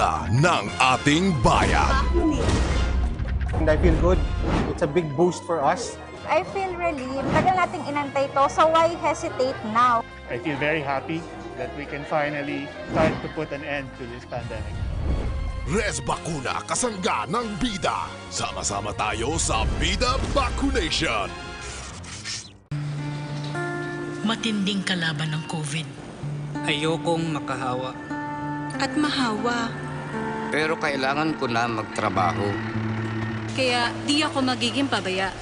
Bida ng ating bayan. And I feel good. It's a big boost for us. I feel relieved. Tagal nating inantay to, so why hesitate now? I feel very happy that we can finally start to put an end to this pandemic. Res Bakuna kasangga ng Bida. Sama-sama tayo sa Bida Vaccination. Matinding kalaban ng COVID. Ayokong makahawa. At mahawa. Pero kailangan ko na magtrabaho. Kaya di ako magiging pabaya.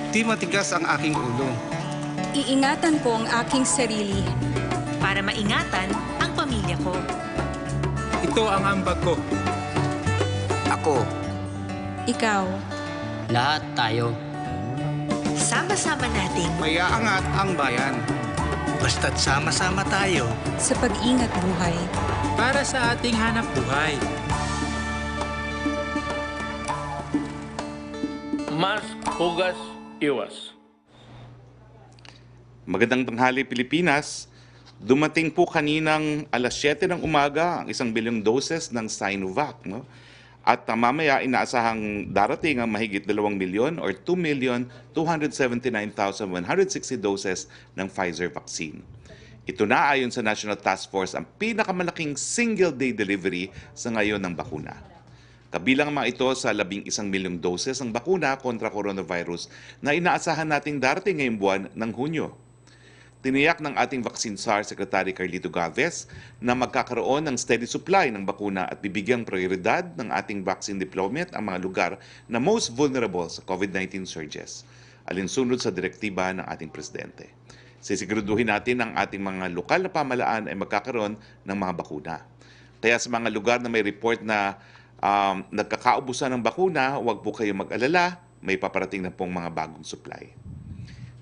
Di matigas ang aking ulo. Iingatan ko ang aking sarili. Para maingatan ang pamilya ko. Ito ang ambag ko. Ako, Ikaw. lahat tayo. Sama-sama nating Mayaangat ang bayan. Basta't sama-sama tayo Sa pag-ingat buhay. para sa ating hanap buhay. Mask, hugas, iwas. Magandang tanghali Pilipinas. Dumating po kaninang alas 7 ng umaga ang 1 bilyong doses ng Sinovac. No? At mamaya inaasahang darating ang mahigit 2 milyon or 2,279,160 doses ng Pfizer vaccine. Ito na ayon sa National Task Force ang pinakamalaking single-day delivery sa ngayon ng bakuna. Kabilang mga ito sa 11 milyong doses ng bakuna kontra coronavirus na inaasahan nating darating ngayong buwan ng Hunyo. Tiniyak ng ating Vaccine SAR Secretary Carlito Galvez na magkakaroon ng steady supply ng bakuna at bibigyang prioridad ng ating vaccine deployment ang mga lugar na most vulnerable sa COVID-19 surges, alinsunod sa direktiba ng ating Presidente. Sisiguraduhin natin ang ating mga lokal na pamahalaan ay magkakaroon ng mga bakuna. Kaya sa mga lugar na may report na nagkakaubusan ng bakuna, huwag po kayo mag-alala, may paparating na pong mga bagong supply.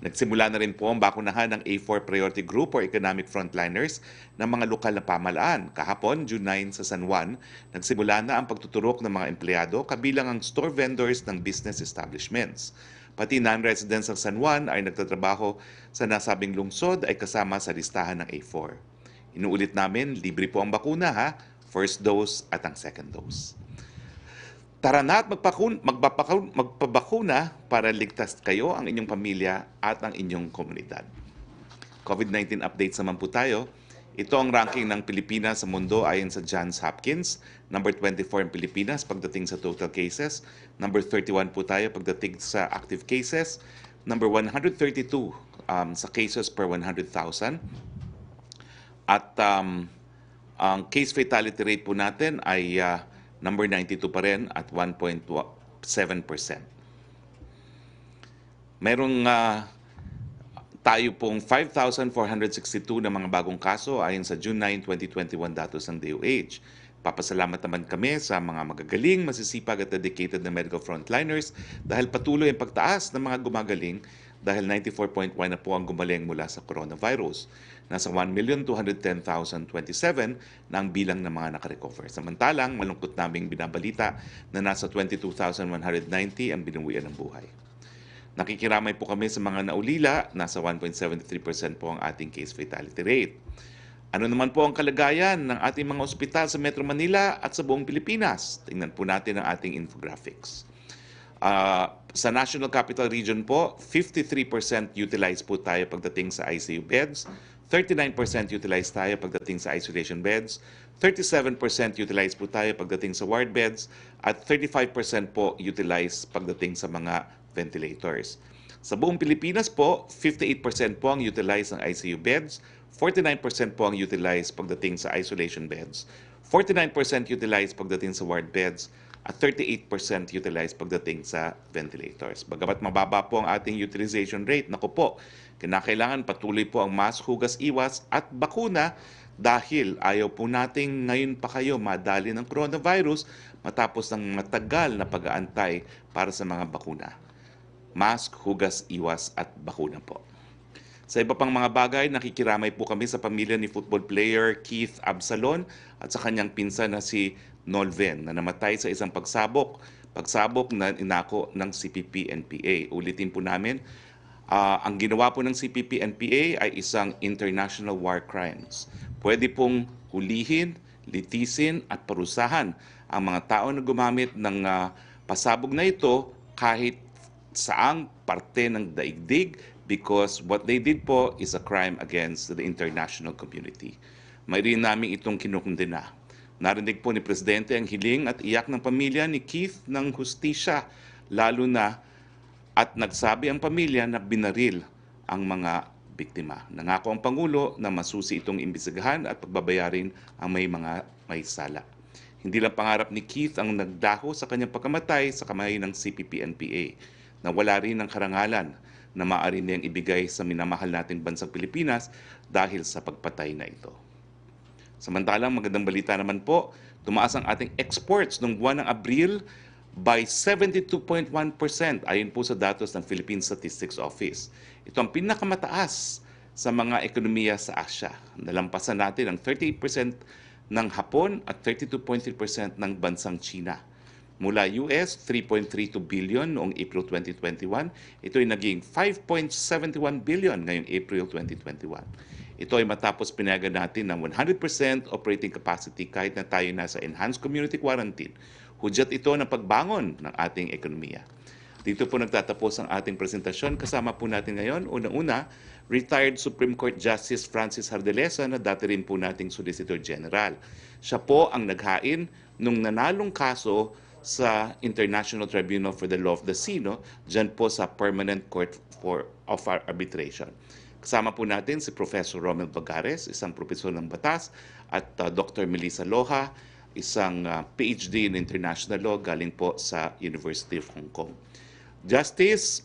Nagsimula na rin po ang bakunahan ng A4 Priority Group or Economic Frontliners ng mga lokal na pamahalaan. Kahapon, June 9 sa San Juan, nagsimula na ang pagtuturok ng mga empleyado kabilang ang store vendors ng business establishments. Pati non-residents ng San Juan ay nagtatrabaho sa nasabing lungsod ay kasama sa listahan ng A4. Inuulit namin, libre po ang bakuna ha, first dose at ang second dose. Tara na at magpabakuna para ligtas kayo, ang inyong pamilya at ang inyong komunidad. COVID-19 updates naman po tayo. Ito ang ranking ng Pilipinas sa mundo ayon sa Johns Hopkins. Number 24 ang Pilipinas pagdating sa total cases. Number 31 po tayo pagdating sa active cases. Number 132 sa cases per 100,000. At ang case fatality rate po natin ay number 92 pa rin at 1.7%. Merong tayo pong 5,462 na mga bagong kaso ayon sa June 9, 2021 datos ng DOH. Papasalamat naman kami sa mga magagaling, masisipag at dedicated na medical frontliners dahil patuloy ang pagtaas ng mga gumagaling dahil 94.1 na po ang gumaling mula sa coronavirus. Nasa 1,210,027 na ang bilang ng mga nakarecover. Samantalang, malungkot naming binabalita na nasa 22,190 ang binuwian ng buhay. Nakikiramay po kami sa mga naulila, nasa 1.73% po ang ating case fatality rate. Ano naman po ang kalagayan ng ating mga ospital sa Metro Manila at sa buong Pilipinas? Tingnan po natin ang ating infographics. Sa National Capital Region po, 53% utilized po tayo pagdating sa ICU beds, 39% utilized tayo pagdating sa isolation beds, 37% utilized po tayo pagdating sa ward beds, at 35% po utilized pagdating sa mga ventilators. Sa buong Pilipinas po, 58% po ang utilized ng ICU beds, 49% po ang utilized pagdating sa isolation beds, 49% utilized pagdating sa ward beds, at 38% utilized pagdating sa ventilators. Bagamat mababa po ang ating utilization rate, naku po, kinakailangan patuloy po ang mask, hugas, iwas at bakuna dahil ayaw po nating ngayon pa kayo madali ng coronavirus matapos ng matagal na pag-aantay para sa mga bakuna. Mask, hugas, iwas at bakuna po. Sa iba pang mga bagay, nakikiramay po kami sa pamilya ni football player Keith Absalon at sa kanyang pinsan na si Nolven na namatay sa isang pagsabok na inako ng CPP-NPA. Ulitin po namin, ang ginawa po ng CPP-NPA ay isang international war crimes. Pwede pong hulihin, litisin at parusahan ang mga tao na gumamit ng pasabog na ito kahit saang parte ng daigdig, because what they did po is a crime against the international community. May rin namin itong kinukundina. Narinig po ni Presidente ang hiling at iyak ng pamilya ni Keith ng hustisya, lalo na at nagsabi ang pamilya na binaril ang mga biktima. Nangako ang Pangulo na masusi itong imbestigahan at pagbabayarin ang may sala. Hindi lang pangarap ni Keith ang nagdaho sa kanyang pagkamatay sa kamay ng CPP-NPA, na wala rin ng karangalan na maaari niyang ibigay sa minamahal nating bansang Pilipinas dahil sa pagpatay na ito. Samantalang magandang balita naman po, tumaas ang ating exports noong buwan ng Abril by 72.1% ayon po sa datos ng Philippine Statistics Office. Ito ang pinakamataas sa mga ekonomiya sa Asia. Nalampasan natin ang 38% ng Hapon at 32.3% ng bansang China. Mula US, 3.32 billion noong April 2021, ito ay naging 5.71 billion ngayong April 2021. Ito ay matapos pinayagan natin ng 100% operating capacity kahit na tayo nasa enhanced community quarantine. Hudyat ito ng pagbangon ng ating ekonomiya. Dito po nagtatapos ang ating presentasyon. Kasama po natin ngayon, unang-una, retired Supreme Court Justice Francis Hardelesa na dati rin po nating Solicitor General. Siya po ang naghain nung nanalong kaso sa International Tribunal for the Law of the Sea, dyan po sa Permanent Court of Arbitration. Kasama po natin si Professor Romel Bagares, isang profesor ng batas, at Dr. Melissa Loha, isang PhD in International Law galing po sa University of Hong Kong. Justice,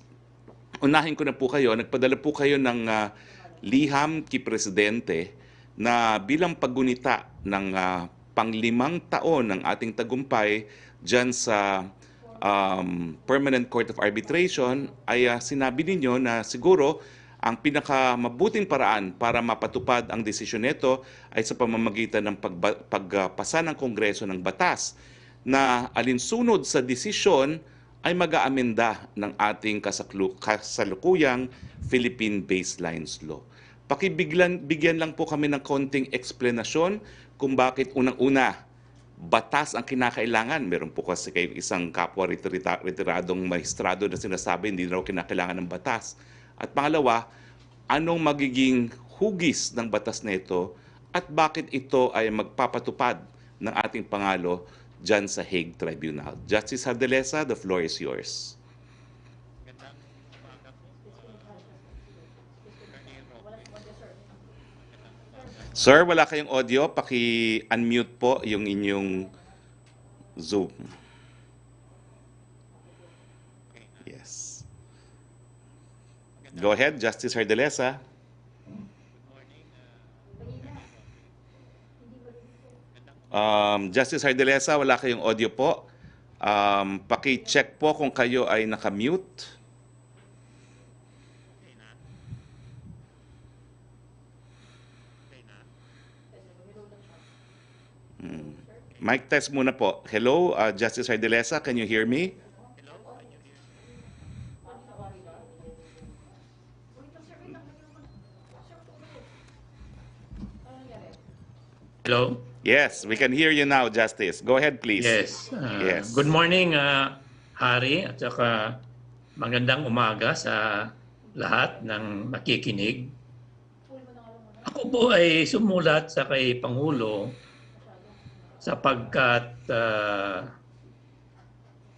unahin ko na po kayo, nagpadala po kayo ng liham kay Presidente na bilang paggunita ng pang-5 taon ng ating tagumpay dyan sa Permanent Court of Arbitration, ay sinabi ninyo na siguro ang pinakamabuting paraan para mapatupad ang desisyon nito ay sa pamamagitan ng pagpasa ng Kongreso ng batas na alinsunod sa desisyon ay mag-aamenda ng ating kasalukuyang Philippine Baselines Law. Bigyan lang po kami ng konting eksplanasyon kung bakit unang-una batas ang kinakailangan. Meron po kasi kayo isang kapwa retiradong maestrado na sinasabi hindi na raw kinakailangan ng batas. At pangalawa, anong magiging hugis ng batas na ito at bakit ito ay magpapatupad ng ating pangalo dyan sa Hague Tribunal. Justice Hardelesa, the floor is yours. Sir, wala kayong audio. Paki-unmute po yung inyong Zoom. Yes. Go ahead, Justice Hardelesa. Justice Hardelesa, wala kayong audio po. Paki-check po kung kayo ay naka-mute. Mic test muna po. Hello, Justice Hardelesa, can you hear me? Hello? Yes, we can hear you now, Justice. Go ahead, please. Yes. Yes. Good morning, Harry, at saka magandang umaga sa lahat ng nakikinig. Ako po ay sumulat sa kay Pangulo sapagkat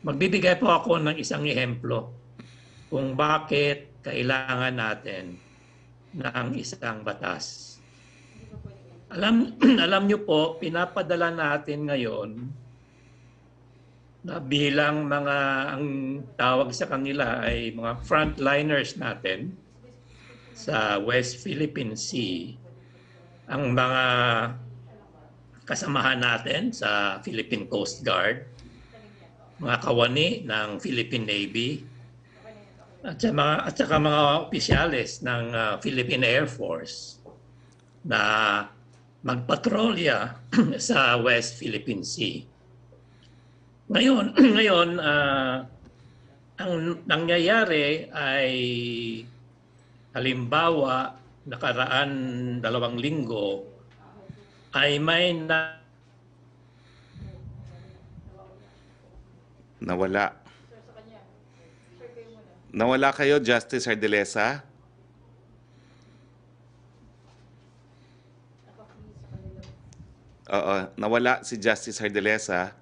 magbibigay po ako ng isang ehemplo kung bakit kailangan natin ng isang batas. Alam niyo po, pinapadala natin ngayon na bilang mga, ang tawag sa kanila ay mga frontliners natin sa West Philippine Sea, ang mga kasamahan natin sa Philippine Coast Guard, mga kawani ng Philippine Navy, at saka mga opisyales ng Philippine Air Force na magpatrolya sa West Philippine Sea. Ngayon ang nangyayari ay halimbawa nakaraan 2 linggo ay may Nawala. Nawala kayo, Justice Ardelesa? Oo, nawala si Justice Ardelesa.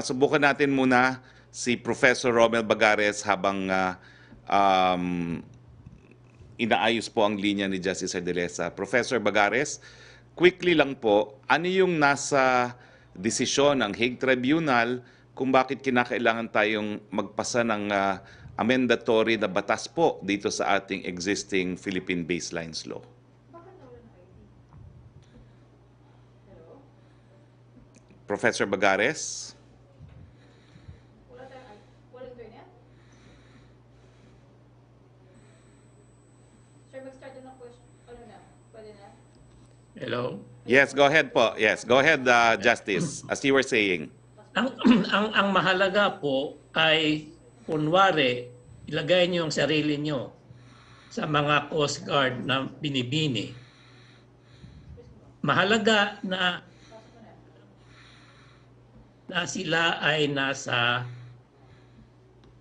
Subukan natin muna si Professor Romel Bagares habang inaayos po ang linya ni Justice Ardelesa. Professor Bagares, quickly lang po, ano yung nasa desisyon ng Hague Tribunal kung bakit kinakailangan tayong magpasa ng amendatory na batas po dito sa ating existing Philippine Baselines Law? Professor Bagares? Hello? Yes, go ahead po. Yes, go ahead, Justice, as you were saying. Ang mahalaga po ay, kunwari, ilagay niyo ang sarili niyo sa mga Coast Guard na binibini. Mahalaga na sila ay nasa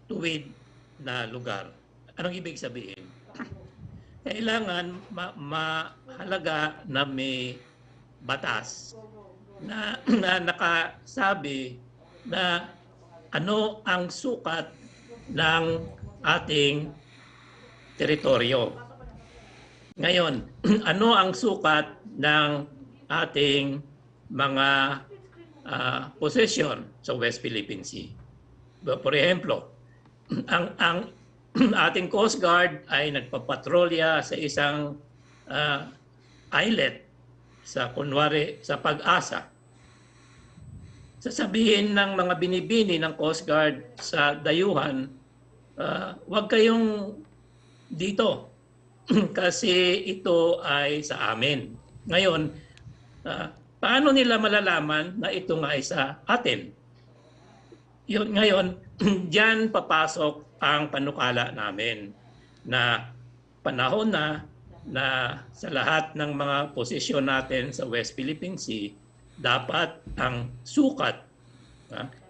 tuwid na lugar. Anong ibig sabihin? Kailangan mahalaga na may batas na nakasabi na ano ang sukat ng ating teritoryo. Ngayon, ano ang sukat ng ating mga possession sa West Philippine Sea? For example, ang ating Coast Guard ay nagpapatrolya sa isang islet sa kunwari sa Pag-asa. Sasabihin ng mga binibini ng Coast Guard sa dayuhan, huwag kayong dito kasi ito ay sa amin. Ngayon, paano nila malalaman na ito nga ay sa atin? Yun, ngayon, diyan papasok ang panukala namin na panahon na sa lahat ng mga posisyon natin sa West Philippine Sea, dapat ang sukat,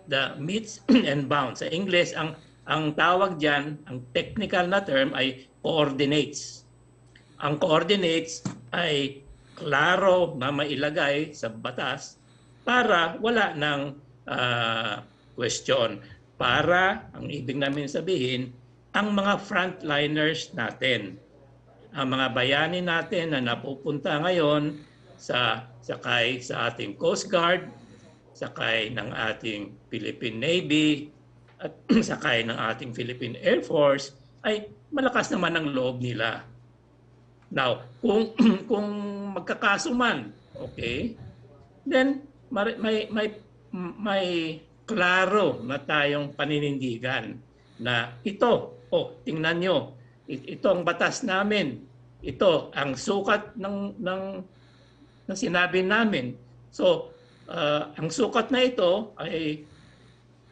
the meets and bounds. Sa English, ang tawag diyan, ang technical na term ay coordinates. Ang coordinates ay klaro na mailagay sa batas para wala ng question. Para, ang ibig namin sabihin, ang mga frontliners natin, ang mga bayani natin na napupunta ngayon sakay sa ating Coast Guard, sakay ng ating Philippine Navy, at sakay ng ating Philippine Air Force, ay malakas naman ang loob nila. Now, kung magkakaso man, okay, then may klaro na tayong paninindigan na ito, tingnan nyo, ito ang batas namin, ito ang sukat ng sinabi namin. So, ang sukat na ito ay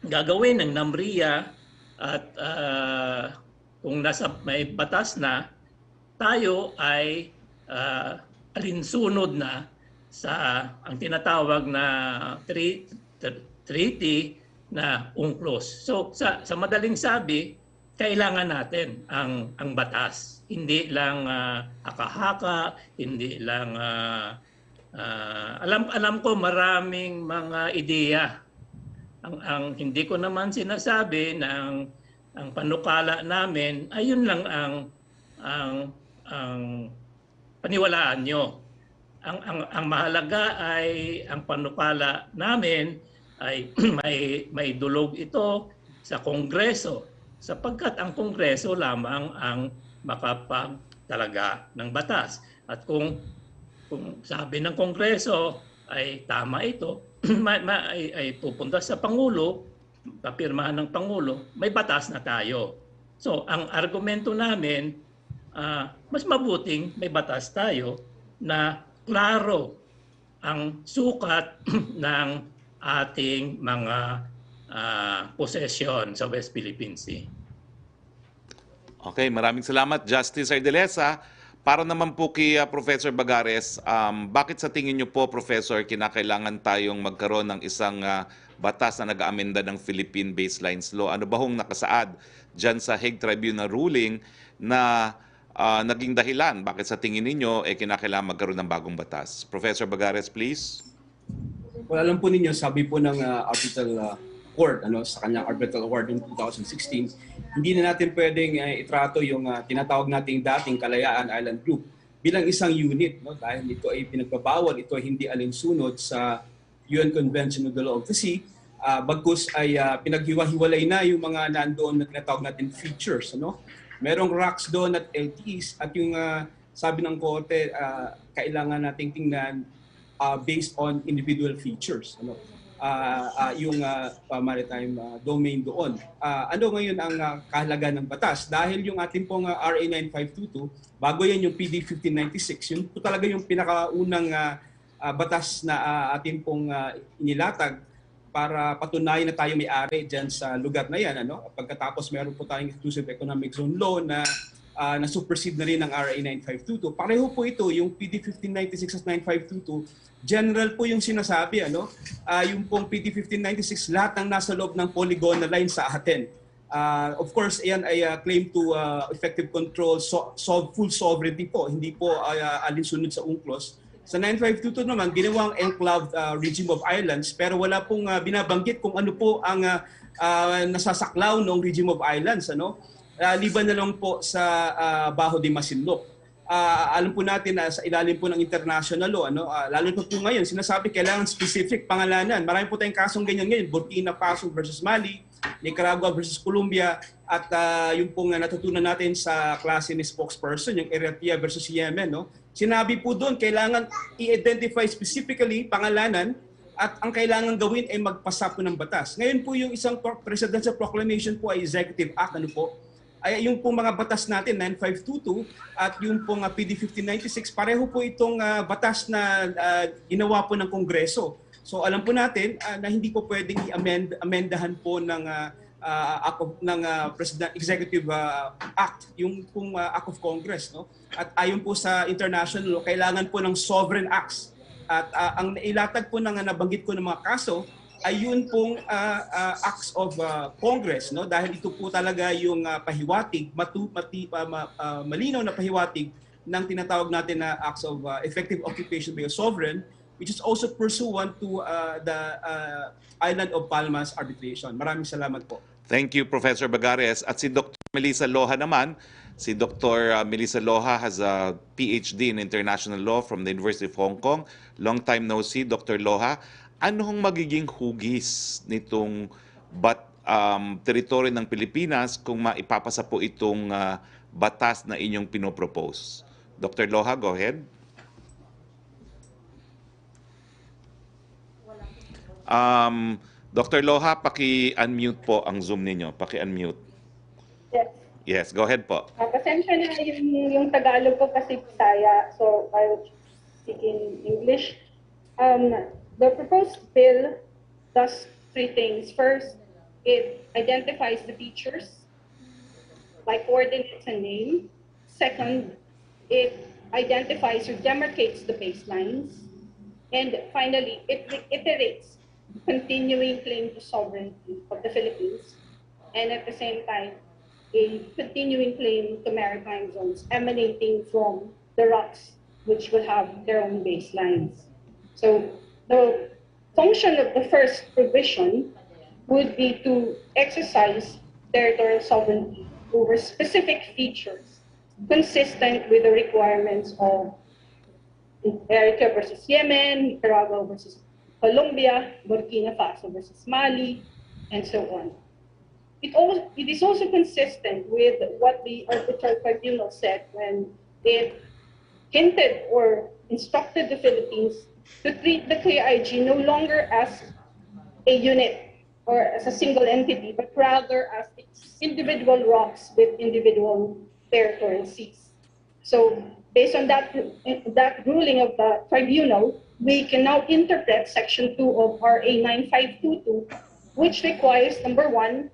gagawin ng NAMRIA at kung may batas na, tayo ay alinsunod na sa ang tinatawag na treaty na UNCLOS. So sa madaling sabi, kailangan natin ang batas. Hindi lang haka-haka, hindi lang alam ko maraming mga ideya. Ang hindi ko naman sinasabi na ang panukala namin ay yun lang ang paniwalaan nyo. Ang mahalaga ay ang panukala namin ay may dulog ito sa Kongreso sapagkat ang Kongreso lamang ang makapagtalaga ng batas. At kung sabi ng Kongreso ay tama ito, ay pupunta sa Pangulo, papirmahan ng Pangulo, may batas na tayo. So ang argumento namin, mas mabuting may batas tayo na klaro ang sukat ng ating mga possession sa West Philippine Sea. Okay, maraming salamat, Justice Ardelesa. Para naman po kay Professor Bagares, bakit sa tingin niyo po, Professor, kinakailangan tayong magkaroon ng isang batas na nag-aamenda ng Philippine Baselines Law? Ano ba hong nakasaad dyan sa Hague Tribunal ruling na naging dahilan? Bakit sa tingin ninyo kinakailangan magkaroon ng bagong batas? Professor Bagares, please. Well, alam po ninyo, sabi po ng arbitral court sa kanyang arbitral award in 2016, hindi na natin pwedeng itrato yung tinatawag nating dating Kalayaan Island Group bilang isang unit, dahil ito ay pinagbabawal, ito ay hindi alinsunod sa UN Convention on the Law of the Sea, bagkus ay pinaghiwa-hiwalay na yung mga nandoon na tinatawag natin features. Merong rocks doon at LTEs, at yung sabi ng korte, kailangan nating tingnan based on individual features. Yung maritime domain doon. Ano ngayon ang kahalaga ng batas? Dahil yung ating pong RA 9522, bago yan yung PD 1596, yun po talaga yung pinakaunang batas na ating pong inilatag para patunayan na tayo may-ari dyan sa lugar na yan. Pagkatapos meron po tayong exclusive economic zone law na na-supersede na rin ng RA 9522. Pareho po ito, yung PD 1596 at 9522, general po yung sinasabi. Yung pong PD 1596, lahat ng nasa loob ng polygonal line sa atin. Of course, yan ay claim to effective control, full sovereignty po, hindi po alinsunod sa UNCLOS. Sa 9522 naman, ginawang enclaved regime of islands, pero wala pong binabanggit kung ano po ang nasasaklaw ng regime of islands. Liban na lang po sa Baho de Masinloc. Alam po natin na sa ilalim po ng international law, lalo po ngayon, sinasabi kailangan specific pangalanan. Marami po tayong kasong ganyan ngayon, Burkina Faso versus Mali, Nicaragua versus Colombia, at yung pong natutunan natin sa klase ni spokesperson, yung Eritrea versus Yemen. Sinabi po doon, kailangan i-identify specifically pangalanan, at ang kailangan gawin ay magpasa po ng batas. Ngayon po yung isang presidential proclamation po ay executive act, ay yung pong mga batas natin, 9522 at yung pong PD 1596, pareho po itong batas na ginawa po ng Kongreso. So alam po natin na hindi po pwedeng i-amendahan po ng Executive Act, yung pong Act of Congress. At ayon po sa international law, kailangan po ng sovereign acts. At ang ilatag po ng nabanggit ko ng mga kaso, ay yun pong acts of Congress, dahil ito po talaga yung pahiwatig, malinaw na pahiwatig ng tinatawag natin na acts of effective occupation by a sovereign, which is also pursuant to the Island of Palmas arbitration. Maraming salamat po. Thank you, Professor Bagares. At si Dr. Melissa Loha naman, si Dr. Melissa Loha has a PhD in International Law from the University of Hong Kong. Long time no see, Dr. Loha. Ano hong magiging hugis nitong teritoryo ng Pilipinas kung maipapasa po itong batas na inyong pinopropose? Dr. Loha, go ahead. Dr. Loha, paki-unmute po ang Zoom ninyo. Paki-unmute. Yes. Yes, go ahead po. Pasensya na yung Tagalog ko kasi Bisaya, so I will speak in English. The proposed bill does three things. First, it identifies the features, like coordinates and name. Second, it identifies or demarcates the baselines. And finally, it reiterates continuing claim to sovereignty of the Philippines, and at the same time, a continuing claim to maritime zones emanating from the rocks, which will have their own baselines. So the function of the first provision would be to exercise territorial sovereignty over specific features consistent with the requirements of Eritrea versus Yemen, Nicaragua versus Colombia, Burkina Faso versus Mali, and so on. It is also consistent with what the arbitral tribunal said when it hinted or instructed the Philippines to treat the KIG no longer as a unit or as a single entity, but rather as individual rocks with individual territorial seas. So based on that ruling of the tribunal, we can now interpret Section 2 of RA 9522, which requires, number one,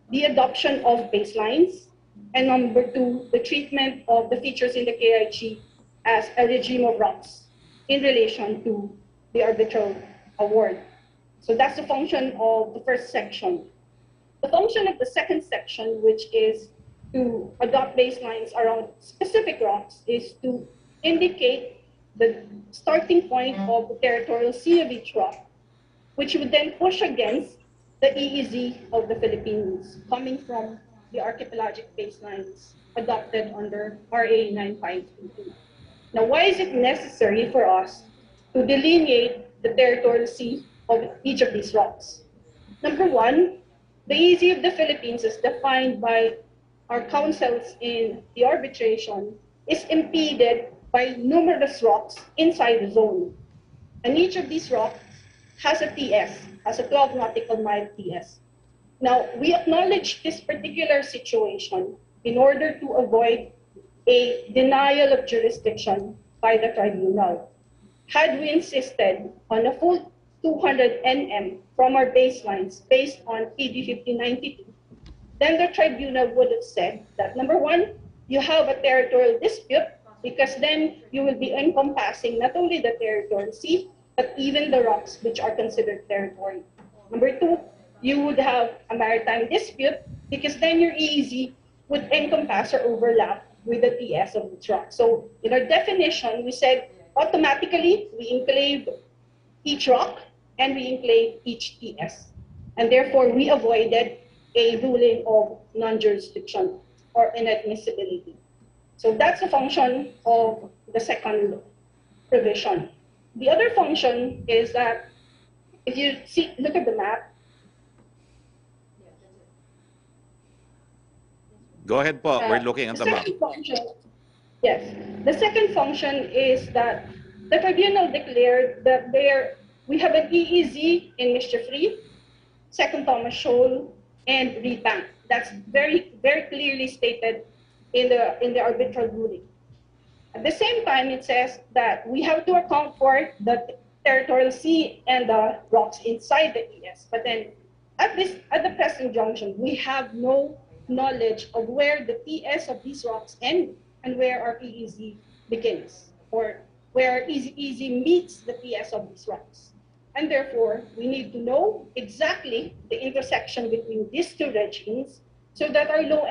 the adoption of baselines, And number two, the treatment of the features in the KIG as a regime of rocks in relation to the arbitral award. So that's the function of the first section. The function of the second section, which is to adopt baselines around specific rocks, is to indicate the starting point of the territorial sea of each rock, which would then push against the EEZ of the Philippines, coming from the archipelagic baselines adopted under RA 9522. Now, why is it necessary for us to delineate the territorial sea of each of these rocks? Number one, the EEZ of the Philippines, as defined by our councils in the arbitration, is impeded by numerous rocks inside the zone. And each of these rocks has a TS, has a 12 nautical mile TS. Now, we acknowledge this particular situation in order to avoid a denial of jurisdiction by the tribunal. Had we insisted on a full 200 nm from our baselines based on PB 1592, then the tribunal would have said that, number one, you have a territorial dispute, because then you will be encompassing not only the territorial sea, but even the rocks which are considered territory. Number two, you would have a maritime dispute, because then your EEZ would encompass or overlap with the TS of each rock. So in our definition, we said automatically we enclave each rock and we enclave each TS. And therefore, we avoided a ruling of non-jurisdiction or inadmissibility. So that's the function of the second provision. The other function is that if you look at the map. Go ahead po, we're looking at the map. Yes, the second function is that the tribunal declared that we have an EEZ in Mischief-Free, Second Thomas Shoal, and Reed Bank. That's very, very clearly stated in the arbitral ruling. At the same time, it says that we have to account for the territorial sea and the rocks inside the ES. But then, at the present junction, we have no knowledge of where the TS of these rocks end and where our EEZ begins, or where EEZ meets the TS of these rocks. And therefore, we need to know exactly the intersection between these two regimes so that our law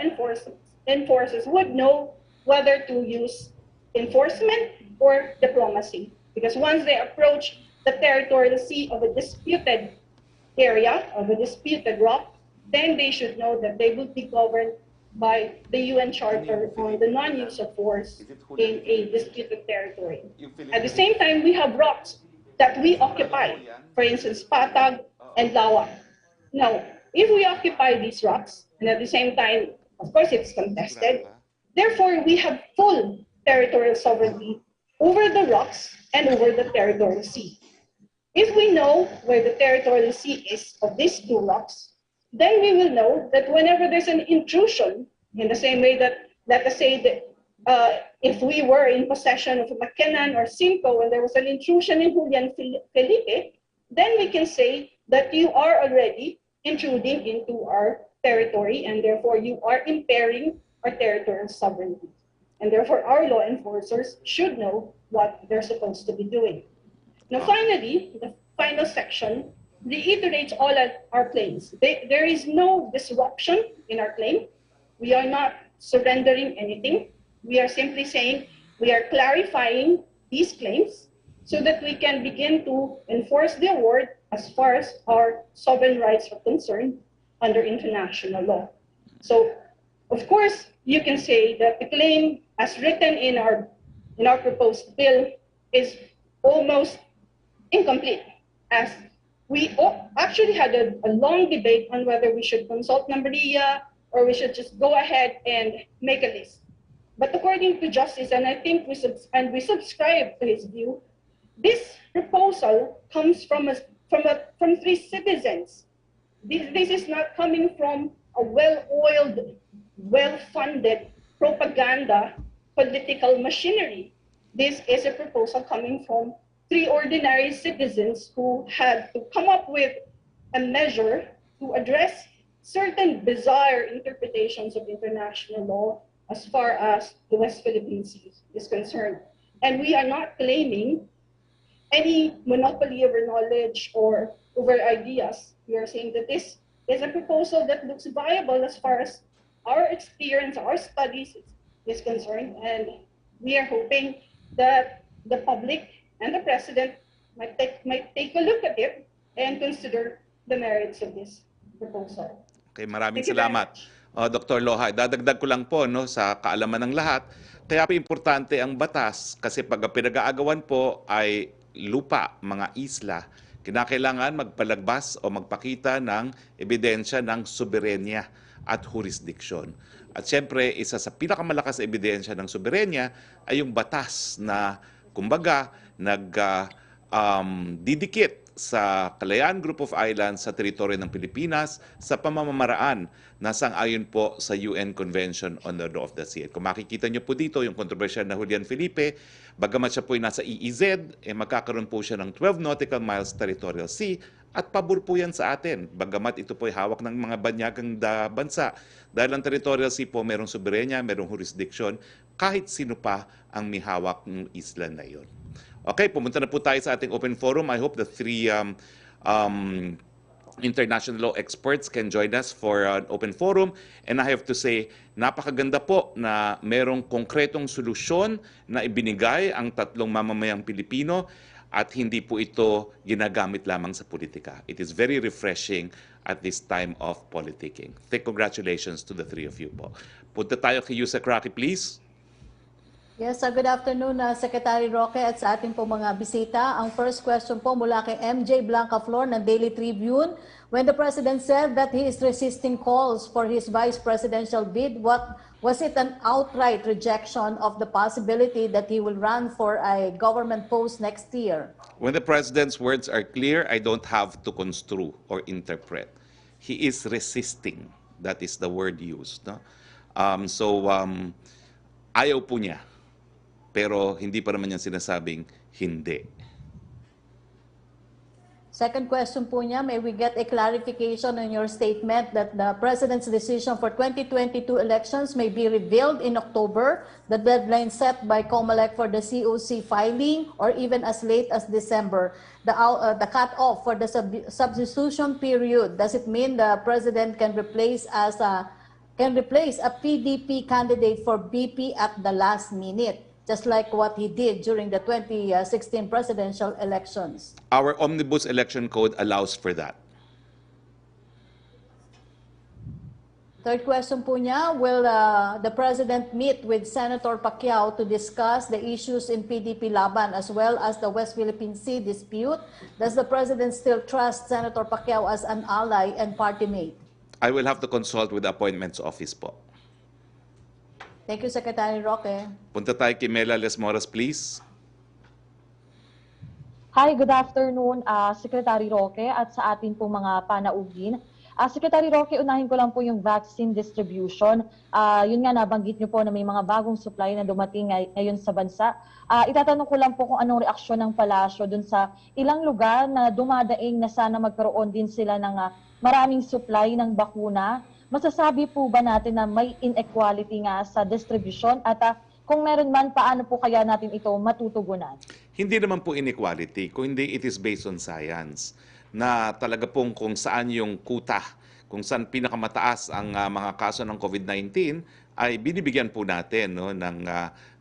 enforcers would know whether to use enforcement or diplomacy. Because once they approach the territorial sea of a disputed area, of a disputed rock, then they should know that they will be governed by the UN Charter on the non-use of force in a disputed territory. At the same time, we have rocks that we occupy, for instance, Patag and Lawak. Now, if we occupy these rocks, and at the same time, of course, it's contested, therefore, we have full territorial sovereignty over the rocks and over the territorial sea. If we know where the territorial sea is of these two rocks, then we will know that whenever there's an intrusion, in the same way that, let us say that if we were in possession of Makinan or Simcoe and there was an intrusion in Julian Felipe, then we can say that you are already intruding into our territory and therefore you are impairing our territorial sovereignty. And therefore our law enforcers should know what they're supposed to be doing. Now finally, the final section reiterates all our claims. There is no disruption in our claim. We are not surrendering anything. We are simply saying we are clarifying these claims so that we can begin to enforce the award as far as our sovereign rights are concerned under international law. So, of course, you can say that the claim as written in our proposed bill is almost incomplete, as we actually had a long debate on whether we should consult Nambaria or we should just go ahead and make a list. But according to Justice, and I think we subscribe to his view, this proposal comes from three citizens. This is not coming from a well-oiled, well-funded propaganda political machinery. This is a proposal coming from three ordinary citizens who had to come up with a measure to address certain bizarre interpretations of international law as far as the West Philippine Sea is concerned. And we are not claiming any monopoly over knowledge or over ideas. We are saying that this is a proposal that looks viable as far as our experience, our studies is concerned. And we are hoping that the public and the President might take a look at it and consider the merits of this proposal. Okay, maraming salamat. Dr. Loha, dadagdag ko lang po sa kaalaman ng lahat. Kaya pa importante ang batas kasi pag pinag-aagawan po ay lupa, mga isla, kinakailangan magpalagbas o magpakita ng ebidensya ng soberenya at jurisdiksyon. At siyempre, isa sa pinakamalakas na ebidensya ng soberenya ay yung batas na, kumbaga, didikit sa Kalayaan Group of Islands sa teritoryo ng Pilipinas sa pamamaraan na sang-ayon po sa UN Convention on the Law of the Sea. At kung makikita nyo po dito yung kontrobersyal na Julian Felipe, bagamat siya po ay nasa EEZ, magkakaroon po siya ng 12 nautical miles territorial sea at pabor po yan sa atin. Bagamat ito po ay hawak ng mga banyagang bansa. Dahil ang territorial sea po merong soberenya, merong jurisdiction, kahit sino pa ang may hawak ng isla na yon. Okay, pumunta na po tayo sa ating open forum. I hope the three international law experts can join us for an open forum. And I have to say, napakaganda po na merong konkretong solusyon na ibinigay ang tatlong mamamayang Pilipino at hindi po ito ginagamit lamang sa politika. It is very refreshing at this time of politicking. Congratulations to the three of you po. Punta tayo kay Yusek Roque, please. Yes, good afternoon, Secretary Roque at sa ating po mga bisita. Ang first question po mula kay MJ Blanca Flor ng Daily Tribune. When the President said that he is resisting calls for his vice presidential bid, was it an outright rejection of the possibility that he will run for a government post next year? When the President's words are clear, I don't have to construe or interpret. He is resisting. That is the word used. No? Ayaw po niya. Pero hindi pa naman niya sinasabing hindi. Second question po niya, may we get a clarification on your statement that the President's decision for 2022 elections may be revealed in October, the deadline set by COMELEC for the COC filing, or even as late as December. The cut-off for the substitution period, does it mean the President can replace a PDP candidate for BP at the last minute, just like what he did during the 2016 presidential elections? Our Omnibus Election Code allows for that. Third question po niya, will the President meet with Senator Pacquiao to discuss the issues in PDP Laban as well as the West Philippine Sea dispute? Does the President still trust Senator Pacquiao as an ally and party mate? I will have to consult with the Appointments Office po. Thank you, Secretary Roque. Punta tayo kay Mela Lesmoras, please. Hi, good afternoon, Secretary Roque at sa atin pong mga panaugin. Secretary Roque, unahin ko lang po yung vaccine distribution. Yun nga, nabanggit niyo po na may mga bagong supply na dumating ngayon sa bansa. Itatanong ko lang po kung anong reaksyon ng palasyo dun sa ilang lugar na dumadaing na sana magkaroon din sila ng maraming supply ng bakuna. Masasabi po ba natin na may inequality nga sa distribution at kung meron man, paano po kaya natin ito matutugunan? Hindi naman po inequality, kung hindi it is based on science na talaga pong kung saan yung kuta, kung saan pinakamataas ang mga kaso ng COVID-19 ay binibigyan po natin ng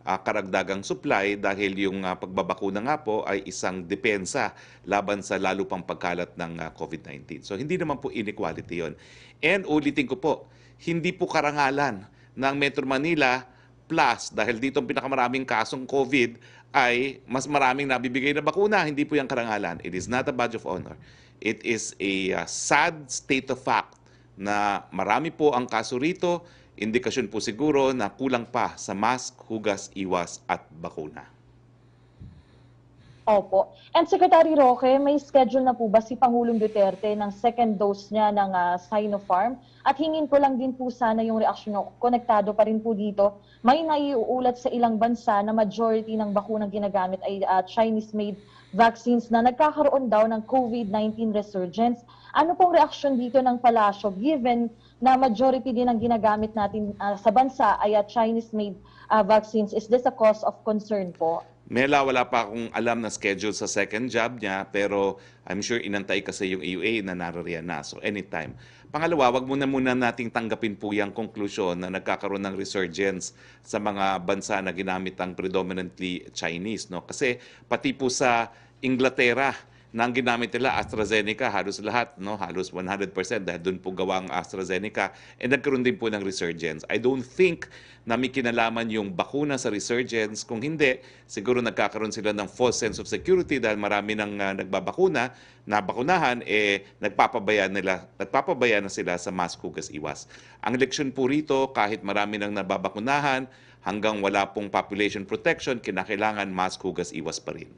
karagdagang supply dahil yung pagbabakuna nga po ay isang depensa laban sa lalo pang pagkalat ng COVID-19. So hindi naman po inequality yon. And ulitin ko po, hindi po karangalan ng Metro Manila plus dahil dito ang pinakamaraming kasong COVID ay mas maraming nabibigay na bakuna. Hindi po yung karangalan. It is not a badge of honor. It is a sad state of fact na marami po ang kaso rito. Indikasyon po siguro na kulang pa sa mask, hugas, iwas at bakuna. Opo. And Secretary Roque, may schedule na po ba si Pangulong Duterte ng second dose niya ng Sinopharm? At hingin ko lang din po sana yung reaksyon nyo. Konektado pa rin po dito. May naiuulat sa ilang bansa na majority ng bakunang ginagamit ay Chinese-made vaccines na nagkakaroon daw ng COVID-19 resurgence. Ano pong reaksyon dito ng palasyo given na majority din ng ginagamit natin sa bansa ay Chinese-made vaccines? Is this a cause of concern po? Mela, wala pa akong alam na schedule sa second job niya, pero I'm sure inantay kasi yung EUA na narariyan na. So anytime. Pangalawa, wag muna nating tanggapin po yung conclusion na nagkakaroon ng resurgence sa mga bansa na ginamit ang predominantly Chinese. No? Kasi pati po sa Inglaterra, na ang ginamit nila AstraZeneca, halos lahat, no? Halos 100% dahil doon po gawa ang AstraZeneca, and nagkaroon din po ng resurgence. I don't think na may kinalaman yung bakuna sa resurgence. Kung hindi, siguro nagkakaroon sila ng false sense of security dahil marami nang nagbabakuna, nabakunahan, nagpapabaya na sila sa mask hugas iwas. Ang leksyon po rito, kahit marami nang nababakunahan, hanggang wala pong population protection, kinakailangan mask hugas iwas pa rin.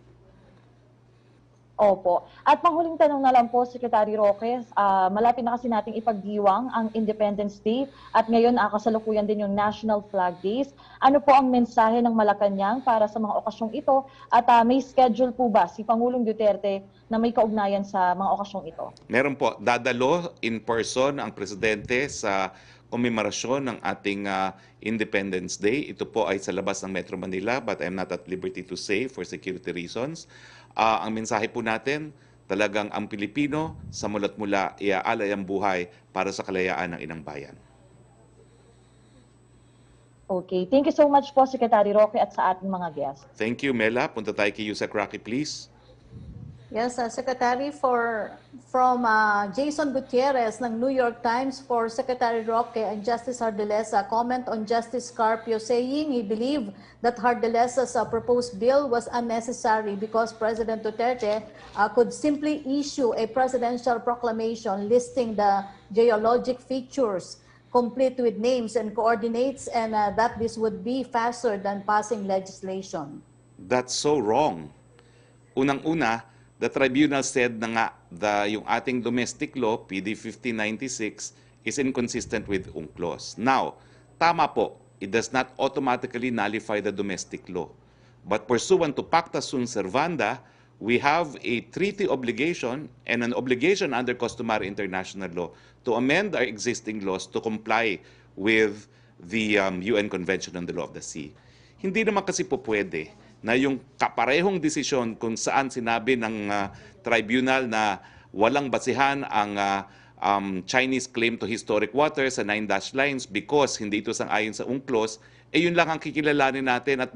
Opo. At panghuling tanong na lang po, Secretary Roque, malapit na kasi nating ipagdiwang ang Independence Day at ngayon kasalukuyan din yung National Flag Days. Ano po ang mensahe ng Malacanang para sa mga okasyong ito at may schedule po ba si Pangulong Duterte na may kaugnayan sa mga okasyong ito? Meron po. Dadalo in person ang Presidente sa komemarasyon ng ating Independence Day. Ito po ay sa labas ng Metro Manila but I'm not at liberty to say for security reasons. Ang mensahe po natin, talagang ang Pilipino sa mula't mula iaalay ang buhay para sa kalayaan ng inang bayan. Okay. Thank you so much po, Secretary Roque, at sa ating mga guests. Thank you, Mela. Punta tayo kay Yusek Roque, please. Yes, Secretary, from Jason Gutierrez ng New York Times for Secretary Roque and Justice Hardelesa, comment on Justice Carpio saying he believed that Hardelesa's proposed bill was unnecessary because President Duterte could simply issue a presidential proclamation listing the geologic features complete with names and coordinates and that this would be faster than passing legislation. That's so wrong. Unang-una, the tribunal said na nga yung ating domestic law, PD 1596, is inconsistent with UNCLOS. Now, tama po, it does not automatically nullify the domestic law. But pursuant to Pacta Sunt Servanda, we have a treaty obligation and an obligation under customary international law to amend our existing laws to comply with the UN Convention on the Law of the Sea. Hindi naman kasi po pwede na yung kaparehong desisyon kung saan sinabi ng tribunal na walang basihan ang Chinese claim to historic waters sa 9 dash lines because hindi ito sang-ayon sa UNCLOS, yun lang ang kikilalanin natin at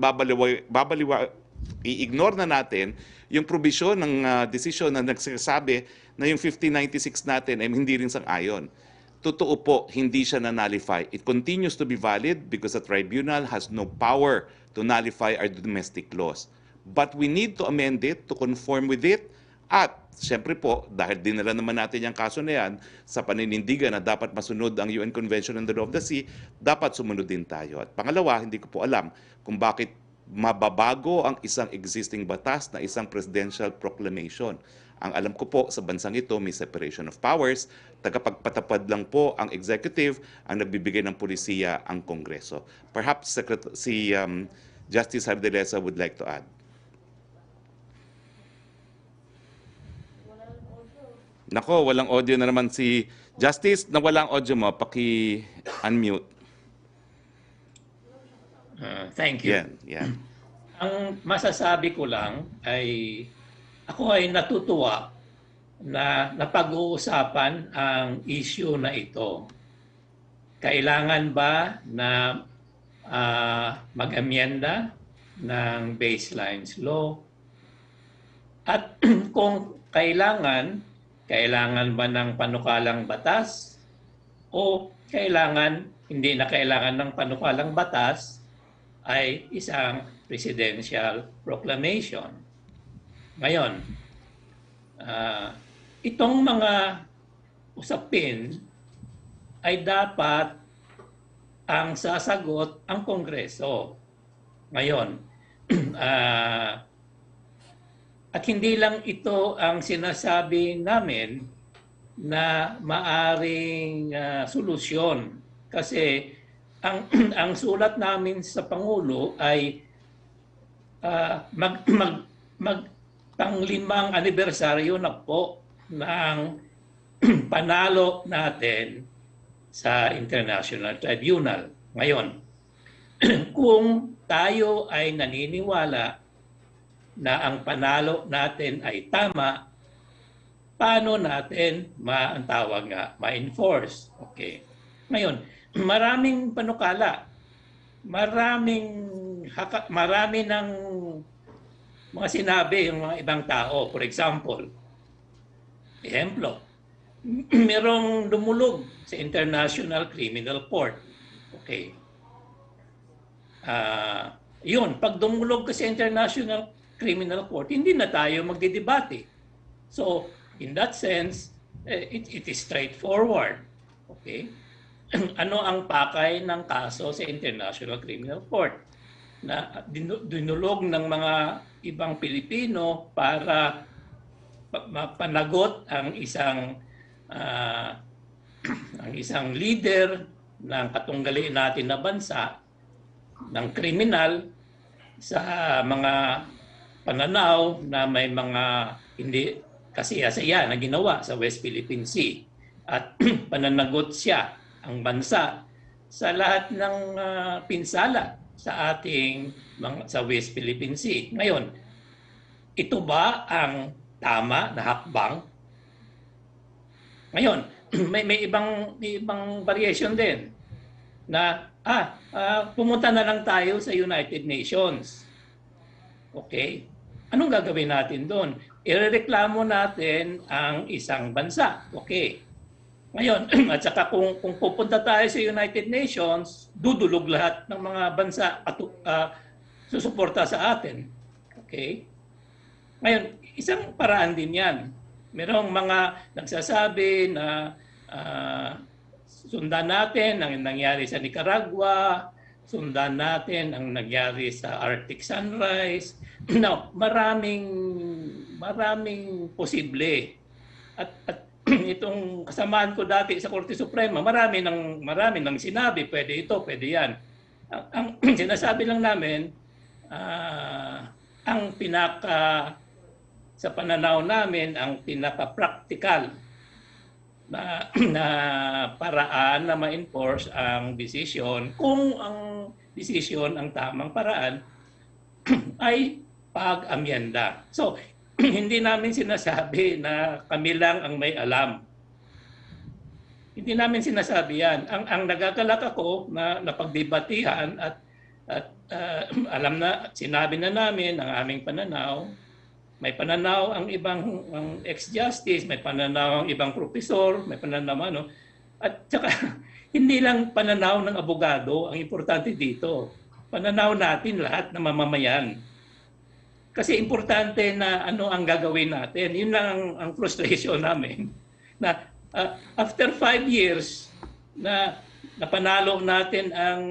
i-ignore na natin yung provision ng desisyon na nagsasabi na yung 1596 natin ay hindi rin sang-ayon. Totoo po, hindi siya na-nullify. It continues to be valid because the tribunal has no power to nullify our domestic laws. But we need to amend it to conform with it. At siyempre po, dahil dinala naman natin yung kaso na yan sa paninindigan na dapat masunod ang UN Convention on the Law of the Sea, dapat sumunod din tayo. At pangalawa, hindi ko po alam kung bakit mababago ang isang existing batas na isang presidential proclamation. Ang alam ko po sa bansang ito may separation of powers, tagapagpatapad lang po ang executive, ang nagbibigay ng pulisiya ang Kongreso. Perhaps si Justice Hardelesa would like to add. Nako, walang audio na naman si Justice. Nawala ang audio mo, paki-unmute. Thank you. Yeah. Ang masasabi ko lang ay ako ay natutuwa na napag-uusapan ang issue na ito. Kailangan ba na mag-amyenda ng baselines law? At kung kailangan ba ng panukalang batas o hindi na kailangan ng panukalang batas ay isang presidential proclamation. Ngayon, itong mga usapin ay dapat ang sasagot ang Kongreso. Ngayon, At hindi lang ito ang sinasabi namin na maaring solusyon. Kasi ang ang sulat namin sa Pangulo ay pang-5 anibersaryo na po ng panalo natin sa International Tribunal. Ngayon, kung tayo ay naniniwala na ang panalo natin ay tama, paano natin ang tawag nga, ma-enforce? Okay. Ngayon, maraming panukala, marami ng mga sinabi ng mga ibang tao. For example, merong dumulog sa International Criminal Court. Okay. Yun, pag dumulog ka sa International Criminal Court, hindi na tayo magdidebate. So, in that sense, it is straightforward. Okay? Ano ang pakay ng kaso sa International Criminal Court? Na dinulog ng mga ibang Pilipino para mapanagot ang isang leader ng katunggali natin na bansa, ng kriminal, sa mga pananaw na may mga hindi kasiyasaya na ginawa sa West Philippine Sea. At pananagot siya, ang bansa, sa lahat ng pinsala sa ating sa West Philippine Sea. Ngayon, ito ba ang tama na hakbang? Ngayon, may ibang variation din na pumunta na lang tayo sa United Nations. Okay? Anong gagawin natin doon? Irereklamo natin ang isang bansa. Okay. Ngayon, at saka kung pupunta tayo sa United Nations, dudulog lahat ng mga bansa susuporta sa atin. Okay? Ngayon, isang paraan din yan. Merong mga nagsasabi na sundan natin ang nangyari sa Nicaragua, sundan natin ang nangyari sa Arctic Sunrise. Now, maraming posible. At itong kasamaan ko dati sa Korte Suprema, marami nang sinabi, pwede ito, pwede yan. Ang sinasabi lang namin, sa pananaw namin, ang pinaka-practical na paraan na ma-enforce ang decision, kung ang decision ang tamang paraan, ay pag-amyenda. So, hindi namin sinasabi na kami lang ang may alam. Hindi namin sinasabi yan. Ang nagagalak ako na napagdebatihan at alam na, sinabi na namin ang aming pananaw. May pananaw ang ibang ex-justice, may pananaw ang ibang profesor, may pananaw At saka, hindi lang pananaw ng abogado ang importante dito. Pananaw natin lahat na mamamayan. Kasi importante na ano ang gagawin natin. Yun lang ang frustration namin. Na after 5 years na napanalo natin ang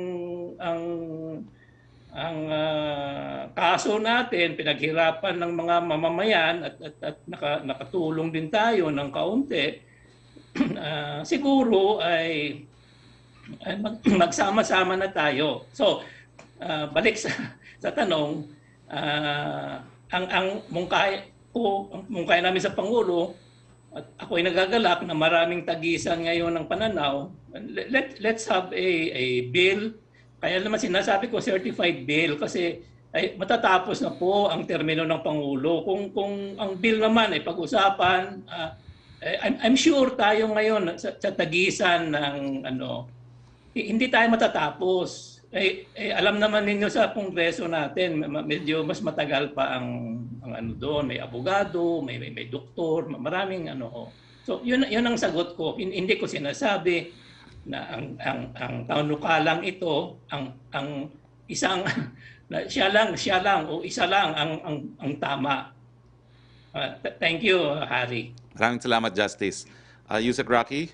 kaso natin, pinaghirapan ng mga mamamayan at nakatulong din tayo ng kaunti, siguro ay magsama-sama na tayo. So, balik sa tanong, ang mungkay namin sa Pangulo, at ako ay nagagalak na maraming tagisan ngayon ng pananaw. Let's have a bill. Kaya naman sinasabi ko certified bill kasi ay matatapos na po ang termino ng Pangulo. Kung ang bill naman ay pag-usapan, I'm sure tayo ngayon sa tagisan ng hindi tayo matatapos. Alam naman ninyo sa kongreso natin, medyo mas matagal pa ang doon, may abogado, may doktor, maraming So yun ang sagot ko. Hindi ko sinasabi na ang panukalang ito ang isang siya lang o isa lang ang tama. Thank you, Harry. Maraming salamat, Justice. Yusek Roque?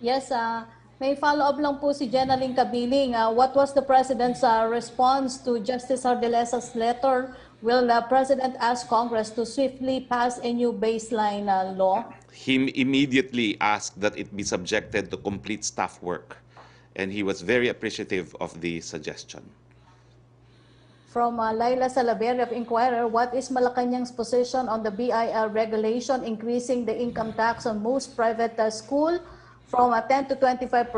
Yes, may follow-up lang po si Jenaline Cabiling. What was the President's response to Justice Ardelesa's letter Will the President ask Congress to swiftly pass a new baseline law? He immediately asked that it be subjected to complete staff work, and he was very appreciative of the suggestion. From Laila Salaberry of Inquirer, what is Malacanang's position on the BIR regulation increasing the income tax on most private school from 10 to 25%?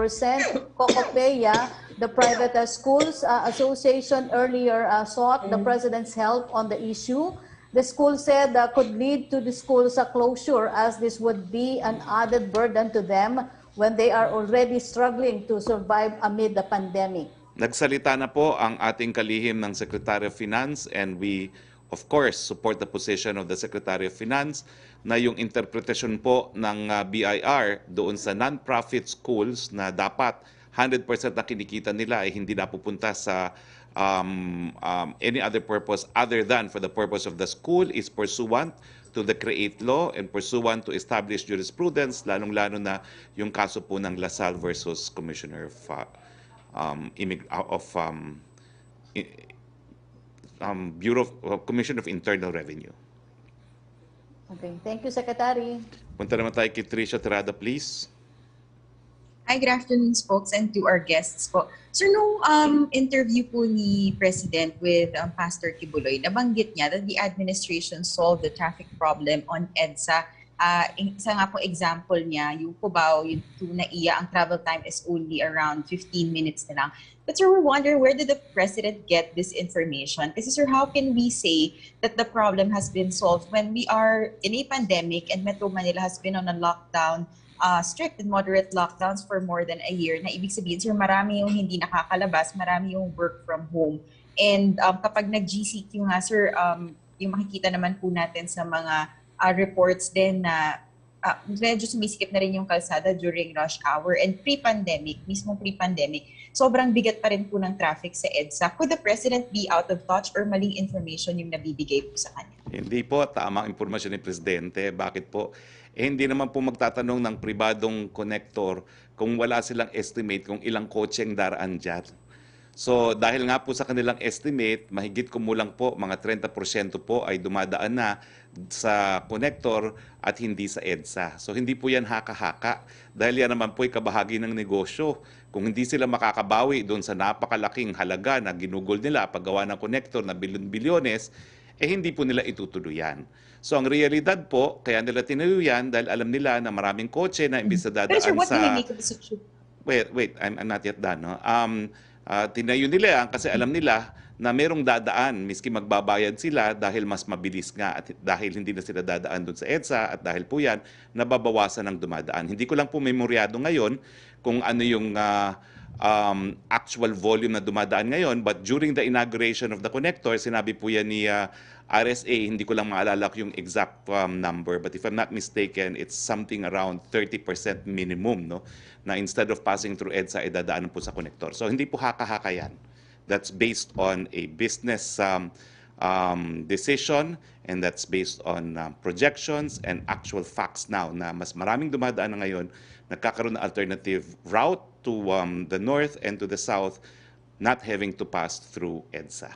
Cocopeya, the private schools association, earlier sought the President's help on the issue. The school said could lead to the school's closure, as this would be an added burden to them when they are already struggling to survive amid the pandemic. Nagsalita na po ang ating kalihim ng Secretary of Finance, and we of course support the position of the Secretary of Finance na yung interpretasyon po ng BIR doon sa non-profit schools na dapat 100% na kinikita nila ay hindi napupunta sa any other purpose other than for the purpose of the school is pursuant to the CREATE law and pursuant to established jurisprudence, lalong-lalo na yung kaso po ng Lasal versus Commissioner Commission of Internal Revenue. Okay, thank you, Secretary. Punta naman tayo kay Tricia Terada, please. Hi, good afternoon, spokes, and to our guests po. Sir, nung interview po ni President with Pastor Kibuloy, nabanggit niya that the administration solved the traffic problem on EDSA. Isa nga po example niya, yung Cubao, yung to Naiya, ang travel time is only around 15 minutes na lang. But sir, we're wondering, where did the President get this information? Kasi sir, how can we say that the problem has been solved when we are in a pandemic and Metro Manila has been on a lockdown, strict and moderate lockdowns for more than a year, na ibig sabihin, sir, marami yung hindi nakakalabas, marami yung work from home. And kapag nag-GCQ nga, sir, yung makikita naman po natin sa mga reports din na medyo sumisikip na rin yung kalsada during rush hour, and pre-pandemic, mismo pre-pandemic, sobrang bigat pa rin po ng traffic sa EDSA. Could the President be out of touch or maling information yung nabibigay po sa kanya? Hindi po, tamang impormasyon ni Presidente. Bakit po? Hindi naman po magtatanong ng pribadong connector kung wala silang estimate kung ilang kotse ang daraan dyan. So dahil nga po sa kanilang estimate, mahigit kumulang po, mga 30% po ay dumadaan na sa connector at hindi sa EDSA. So hindi po yan haka-haka dahil yan naman po ay kabahagi ng negosyo. Kung hindi sila makakabawi doon sa napakalaking halaga na ginugol nila paggawa ng connector na bilyon-bilyones, hindi po nila itutuloy yan. So ang realidad po, kaya nila tinayo yan dahil alam nila na maraming kotse na imbis na dadaan Pero sir, what sa... do you make of the situation? Wait, I'm not yet done. No? Tinayo nila yan kasi alam nila na merong dadaan, miski magbabayad sila dahil mas mabilis nga at dahil hindi na sila dadaan doon sa EDSA at dahil po yan, nababawasan ng dumadaan. Hindi ko lang po memoryado ngayon kung ano yung actual volume na dumadaan ngayon, but during the inauguration of the connector, sinabi po yan ni RSA, hindi ko lang maalala yung exact number, but if I'm not mistaken, it's something around 30% minimum, no? Na instead of passing through EDSA, dadaanan po sa connector. So hindi po haka-haka yan. That's based on a business decision, and that's based on projections and actual facts now na mas maraming dumadaan na ngayon, nagkakaroon ng alternative route to the north and to the south, not having to pass through EDSA.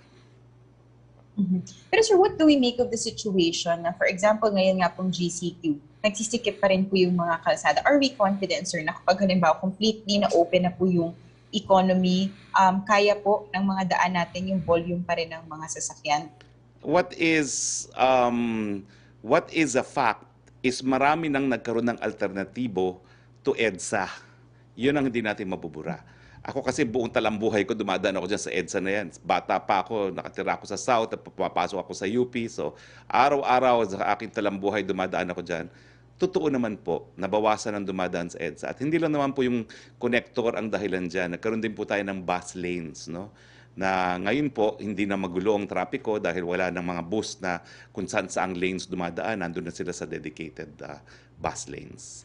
Pero sir, what do we make of the situation na, for example, ngayon nga pong GCQ, nagsisikip pa rin po yung mga kalsada? Are we confident, sir, na kapag halimbawa completely na open na po yung economy, kaya po ng mga daan natin yung volume pa rin ng mga sasakyan? What is a fact is marami nang nagkaroon ng alternatibo to EDSA. Yun ang hindi natin mabubura. Ako kasi buong talambuhay ko, dumadaan ako dyan sa EDSA na yan. Bata pa ako, nakatira ako sa South, at papasok ako sa UP. So, araw-araw sa aking talambuhay, dumadaan ako dyan. Totoo naman po, nabawasan ang dumadaan sa EDSA. At hindi lang naman po yung connector ang dahilan dyan. Nagkaroon din po tayo ng bus lanes, no? Na ngayon po, hindi na magulo ang trapiko dahil wala ng mga bus na kung saan saang lanes dumadaan, nandun na sila sa dedicated bus lanes.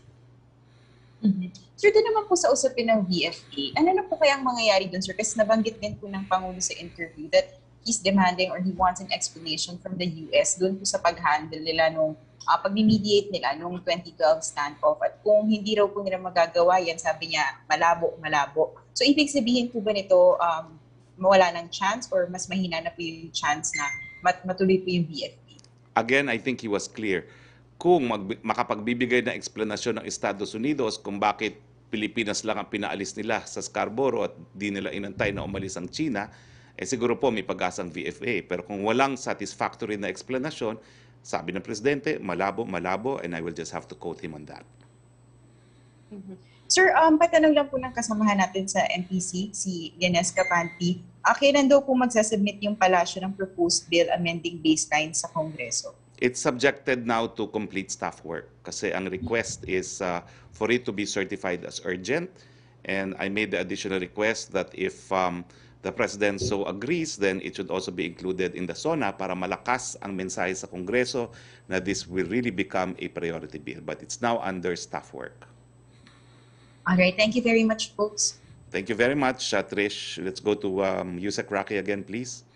Sir, doon naman po sa usapin ng VFA, ano na po kayang mangyayari doon, sir? Kasi nabanggit din po ng Pangulo sa interview that he's demanding or he wants an explanation from the US doon po sa pag-handle nila nung pag-mediate nila nung 2012 standoff. At kung hindi raw po nila magagawa yan, sabi niya, malabo. So, ibig sabihin po ba nito, mawala ng chance or mas mahina na po yung chance na matuloy po yung VFP? Again, I think he was clear. Kung makapagbibigay ng eksplanasyon ng Estados Unidos kung bakit Pilipinas lang ang pinaalis nila sa Scarborough at di nila inantay na umalis ang China, siguro po may pag-asang VFA. Pero kung walang satisfactory na eksplanasyon, sabi ng Presidente, malabo, and I will just have to quote him on that. Sir, patanong lang po ng kasamahan natin sa MPC, si Ganes Capanti. Kailan daw po magsasubmit yung palasyo ng proposed bill amending baseline sa Kongreso? It's subjected now to complete staff work kasi ang request is for it to be certified as urgent, and I made the additional request that if the President so agrees, then it should also be included in the SONA para malakas ang mensahe sa Kongreso na this will really become a priority bill, but it's now under staff work. All right, thank you very much, folks. Thank you very much, Trish. Let's go to Yusek Roque again, please.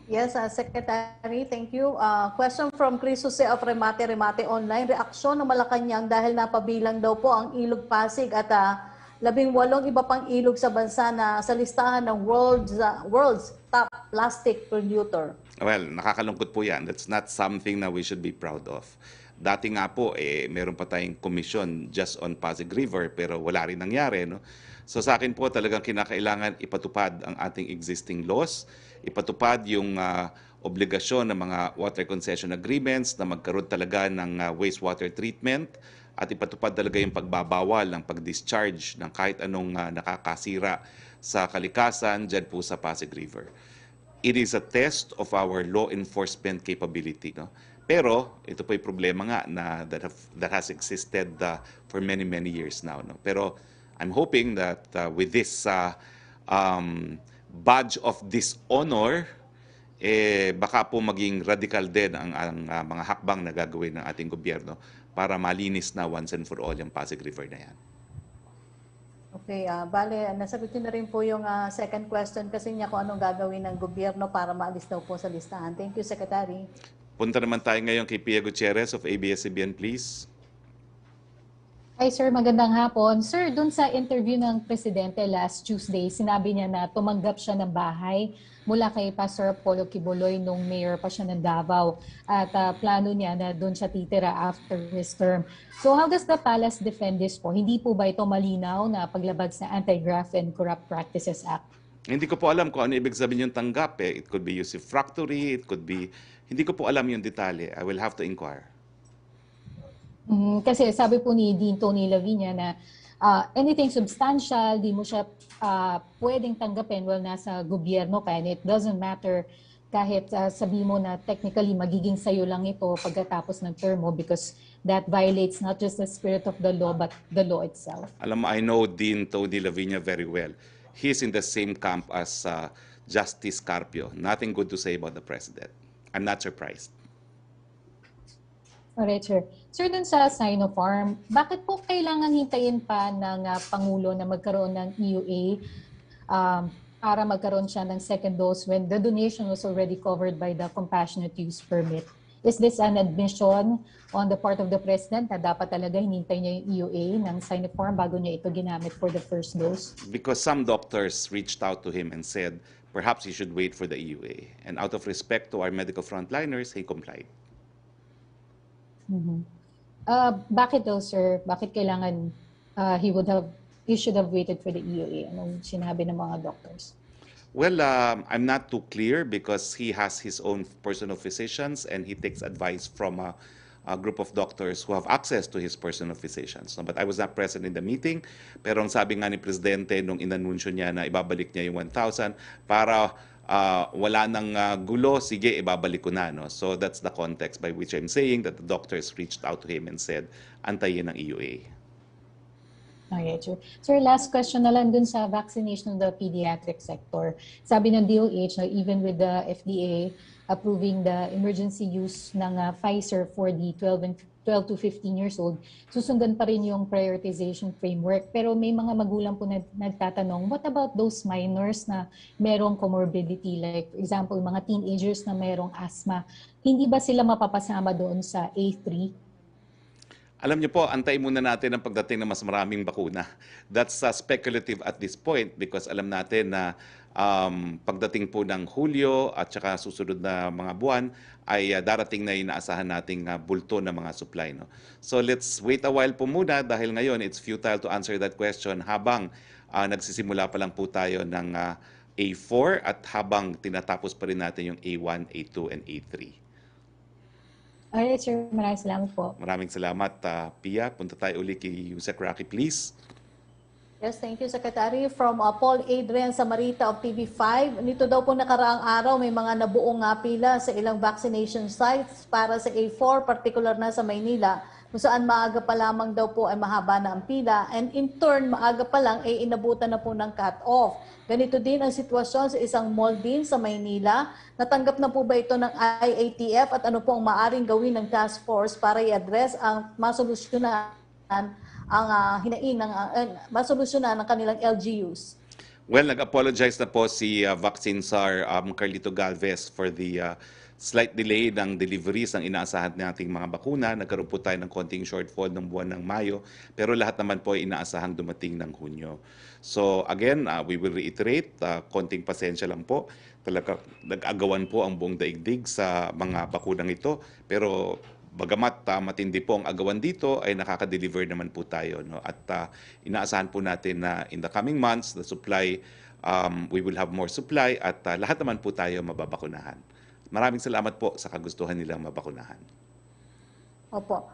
Yes, Secretary, thank you. Question from Chris Jose of Remate Online. Reaksyon ng Malacanang dahil napabilang daw po ang Ilog Pasig at 18 iba pang ilog sa bansa na sa listahan ng world's top plastic polluter. Well, nakakalungkot po yan. That's not something na we should be proud of. Dati nga po, meron pa tayong komisyon just on Pasig River pero wala rin nangyari. No? So sa akin po talagang kinakailangan ipatupad ang ating existing laws, ipatupad yung obligasyon ng mga water concession agreements na magkaroon talaga ng wastewater treatment at ipatupad talaga yung pagbabawal ng pag-discharge ng kahit anong nakakasira sa kalikasan dyan po sa Pasig River. It is a test of our law enforcement capability. No? Pero ito po yung problema nga na that has existed for many years now. No? Pero I'm hoping that with this badge of dishonor, baka po maging radical din ang mga hakbang na gagawin ng ating gobyerno para malinis na once and for all yung Pasig River na yan. Okay, bale, nasagot na rin po yung second question kasi niya kung anong gagawin ng gobyerno para maalis daw po sa listahan. Thank you, Secretary. Punta naman tayo ngayon kay Pia Gutierrez of ABS-CBN, please. Hi sir, magandang hapon. Sir, dun sa interview ng Presidente last Tuesday, sinabi niya na tumanggap siya ng bahay mula kay Pastor Apollo Kibuloy nung mayor pa siya ng Davao at plano niya na dun siya titira after his term. So how does the palace defend this po? Hindi po ba ito malinaw na paglabag sa Anti-Graft and Corrupt Practices Act? Hindi ko po alam kung ano ibig sabihin yung tanggap. It could be usufructory, it could be... Hindi ko po alam yung detalye. I will have to inquire. Kasi sabi po ni Dean Tony Lavinia na anything substantial, di mo siya pwedeng tanggapin while nasa gobyerno ka, and it doesn't matter kahit sabi mo na technically magiging sayo lang ito pagkatapos ng term mo because that violates not just the spirit of the law but the law itself. Alam mo, I know Dean Tony Lavinia very well. He's in the same camp as Justice Carpio. Nothing good to say about the President. I'm not surprised. Alright, sir. Sir, dun sa Sinopharm, bakit po kailangan hintayin pa ng Pangulo na magkaroon ng EUA para magkaroon siya ng second dose when the donation was already covered by the compassionate use permit? Is this an admission on the part of the President na dapat talaga hinintay niya yung EUA ng Sinopharm bago niya ito ginamit for the first dose? Because some doctors reached out to him and said, perhaps he should wait for the EUA. And out of respect to our medical frontliners, he complied. Bakit daw, sir? Bakit kailangan he should have waited for the EUA? Anong sinabi ng mga doctors? Well, I'm not too clear because he has his own personal physicians and he takes advice from a group of doctors who have access to his personal physicians. But I was not present in the meeting. Pero ang sabi nga ni Presidente nung inanunsyo niya na ibabalik niya yung 1,000 para wala nang gulo, sige, ibabalik ko na. No? So that's the context by which I'm saying that the doctors reached out to him and said, antayin ang EUA. Okay, sir. Sir, last question na lang dun sa vaccination of the pediatric sector. Sabi ng DOH na even with the FDA approving the emergency use ng Pfizer for the 12 to 15 years old, susundan pa rin yung prioritization framework. Pero may mga magulang po na nagtatanong, what about those minors na merong comorbidity? Like, for example, mga teenagers na merong asthma. Hindi ba sila mapapasama doon sa A3? Alam niyo po, antayin muna natin ang pagdating ng mas maraming bakuna. That's speculative at this point because alam natin na pagdating po ng Hulyo at saka susunod na mga buwan ay darating na inaasahan nating bulto na mga supply. No? So let's wait a while po muna dahil ngayon it's futile to answer that question habang nagsisimula pa lang po tayo ng A4 at habang tinatapos pa rin natin yung A1, A2, and A3. Alright, sir. Maraming salamat po. Maraming salamat, Pia. Punta tayo uli kay Yusek Roque, please. Yes, thank you, Secretary. From Paul Adrian Samarita of TV5, nito daw po nakaraang araw may mga nabuong pila sa ilang vaccination sites para sa A4, particular na sa Maynila, kung saan maaga pa lamang daw po ay mahaba na ang pila and in turn, maaga pa lang ay inabutan na po ng cut-off. Ganito din ang sitwasyon sa isang mall din sa Maynila. Natanggap na po ba ito ng IATF at ano po ang maaring gawin ng task force para i-address ang masolusyonan ang masolusyonan ng kanilang LGUs? Well, nag-apologize na po si Vaccine Czar Carlito Galvez for the slight delay ng deliveries ng inaasahan nating mga bakuna. Nagkaroon po tayo ng konting shortfall ng buwan ng Mayo, pero lahat naman po ay inaasahang dumating ng Hunyo. So again, we will reiterate, konting pasensya lang po. Talaga nag-agawan po ang buong daigdig sa mga bakunang ito, pero bagamat matindi po ang agawan dito, ay nakaka-deliver naman po tayo. No? At inaasahan po natin na in the coming months, the supply, we will have more supply at lahat naman po tayo mababakunahan. Maraming salamat po sa kagustuhan nilang mabakunahan. Opo.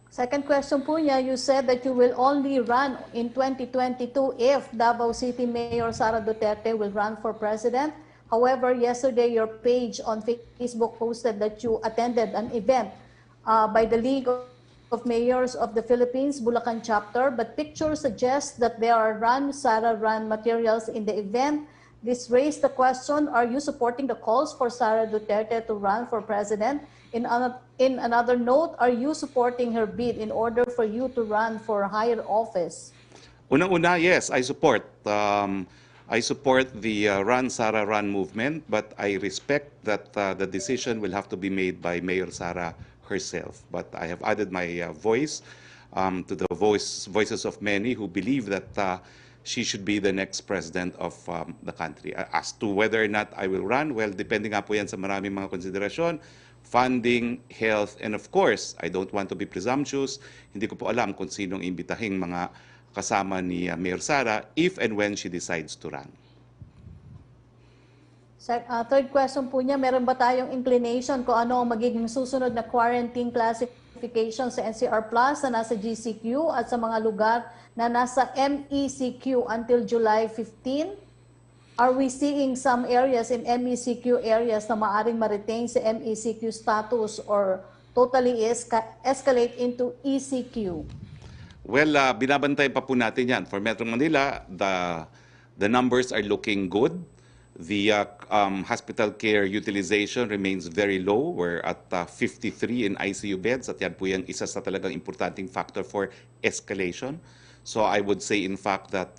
Second question po niya, you said that you will only run in 2022 if Davao City Mayor Sara Duterte will run for president. However, yesterday your page on Facebook posted that you attended an event by the League of Mayors of the Philippines, Bulacan chapter, but pictures suggest that there are Sara run materials in the event. This raised the question, are you supporting the calls for Sara Duterte to run for president? In another note, are you supporting her bid in order for you to run for higher office? Unang-una, yes, I support. I support the Run Sara Run movement, but I respect that the decision will have to be made by Mayor Sara herself. But I have added my voice to the voices of many who believe that she should be the next president of the country. As to whether or not I will run, well, depending nga po yan sa maraming mga konsiderasyon, funding, health, and of course, I don't want to be presumptuous, hindi ko po alam kung sinong imbitahing mga kasama ni Mayor Sara if and when she decides to run. Third question po niya, meron ba tayong inclination kung ano ang magiging susunod na quarantine classification sa NCR Plus na nasa GCQ at sa mga lugar na nasa MECQ until July 15? Are we seeing some areas in MECQ areas na maaring ma-retain sa MECQ status or totally escalate into ECQ? Well, binabantayan pa po natin yan. For Metro Manila, the numbers are looking good. The hospital care utilization remains very low. We're at 53 in ICU beds at yan po yung isa sa talagang importanting factor for escalation. So I would say in fact that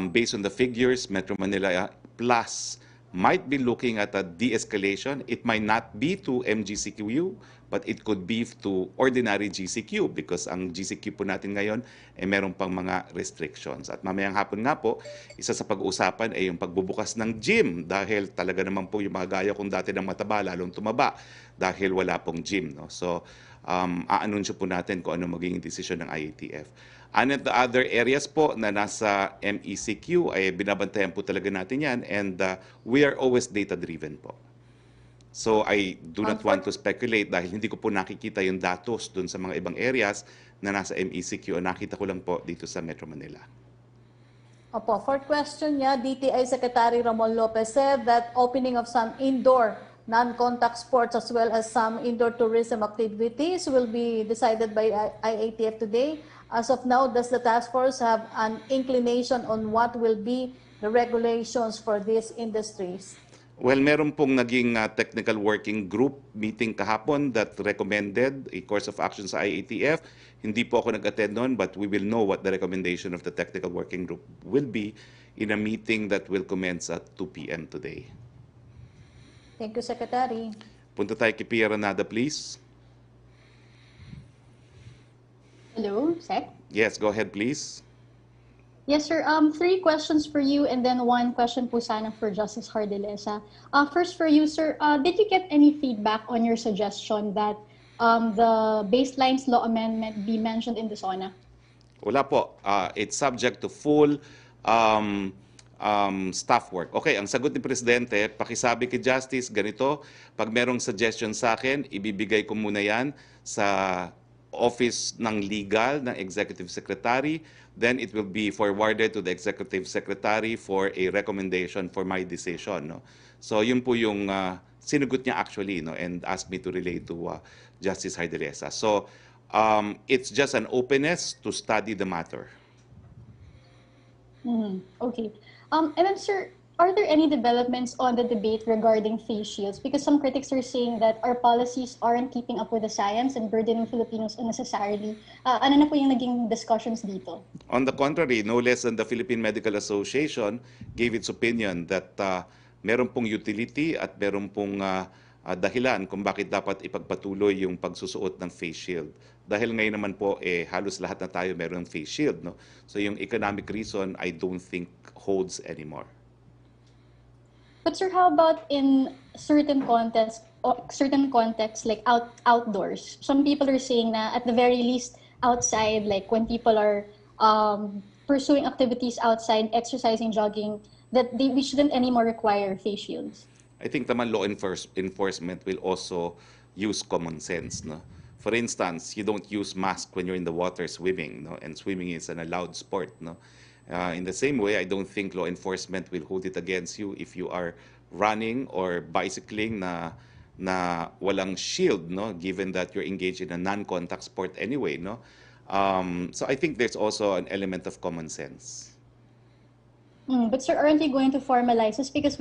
based on the figures, Metro Manila Plus might be looking at a de-escalation. It might not be to MGCQ, but it could be to ordinary GCQ because ang GCQ po natin ngayon ay meron pang mga restrictions. At mamayang hapon nga po, isa sa pag-uusapan ay yung pagbubukas ng gym dahil talaga naman po yung mga gaya kung dati ng mataba, lalong tumaba dahil wala pong gym. No? So, aanunsyo po natin kung ano magiging desisyon ng IATF. And at the other areas po na nasa MECQ ay binabantayan po talaga natin yan and we are always data-driven po. So I do not want to speculate dahil hindi ko po nakikita yung datos dun sa mga ibang areas na nasa MECQ. Nakita ko lang po dito sa Metro Manila. Opo, fourth question niya, DTI Secretary Ramon Lopez said that opening of some indoor non-contact sports as well as some indoor tourism activities will be decided by IATF today. As of now, does the task force have an inclination on what will be the regulations for these industries? Well, meron pong naging technical working group meeting kahapon that recommended a course of action sa IATF. Hindi po ako nag-attend noon, but we will know what the recommendation of the technical working group will be in a meeting that will commence at 2 p.m. today. Thank you, Secretary. Punta tayo kay Pia Ranada, please. Hello, Sec? Yes, go ahead, please. Yes, sir. 3 questions for you and then 1 question po sana for Justice Hardilesa. First for you, sir, did you get any feedback on your suggestion that the baselines law amendment be mentioned in the SONA? Wala po. It's subject to full staff work. Okay, ang sagot ni Presidente, pakisabi kay Justice, ganito, pag merong suggestion sa akin, ibibigay ko muna yan sa Office ng Legal ng Executive Secretary, then it will be forwarded to the Executive Secretary for a recommendation for my decision. No? So yun po yung sinugot niya actually, no? And asked me to relay to Justice Hardilesa. So it's just an openness to study the matter. Okay. And then, sir, are there any developments on the debate regarding face shields? Because some critics are saying that our policies aren't keeping up with the science and burdening Filipinos unnecessarily. Ano na po yung naging discussions dito? On the contrary, no less than the Philippine Medical Association gave its opinion that meron pong utility at meron pong dahilan kung bakit dapat ipagpatuloy yung pagsusuot ng face shield. Dahil ngayon naman po, halos lahat na tayo meron face shield. No? So yung economic reason, I don't think holds anymore. But sir, how about in certain contexts like outdoors? Some people are saying na at the very least outside, like when people are pursuing activities outside, exercising, jogging, that we shouldn't anymore require face shields. I think naman law enforcement will also use common sense. No? For instance, you don't use mask when you're in the water swimming, no? And swimming is an allowed sport. No? In the same way, I don't think law enforcement will hold it against you if you are running or bicycling na walang shield, no? Given that you're engaged in a non-contact sport anyway. No? So I think there's also an element of common sense. But sir, aren't you going to formalize this? Because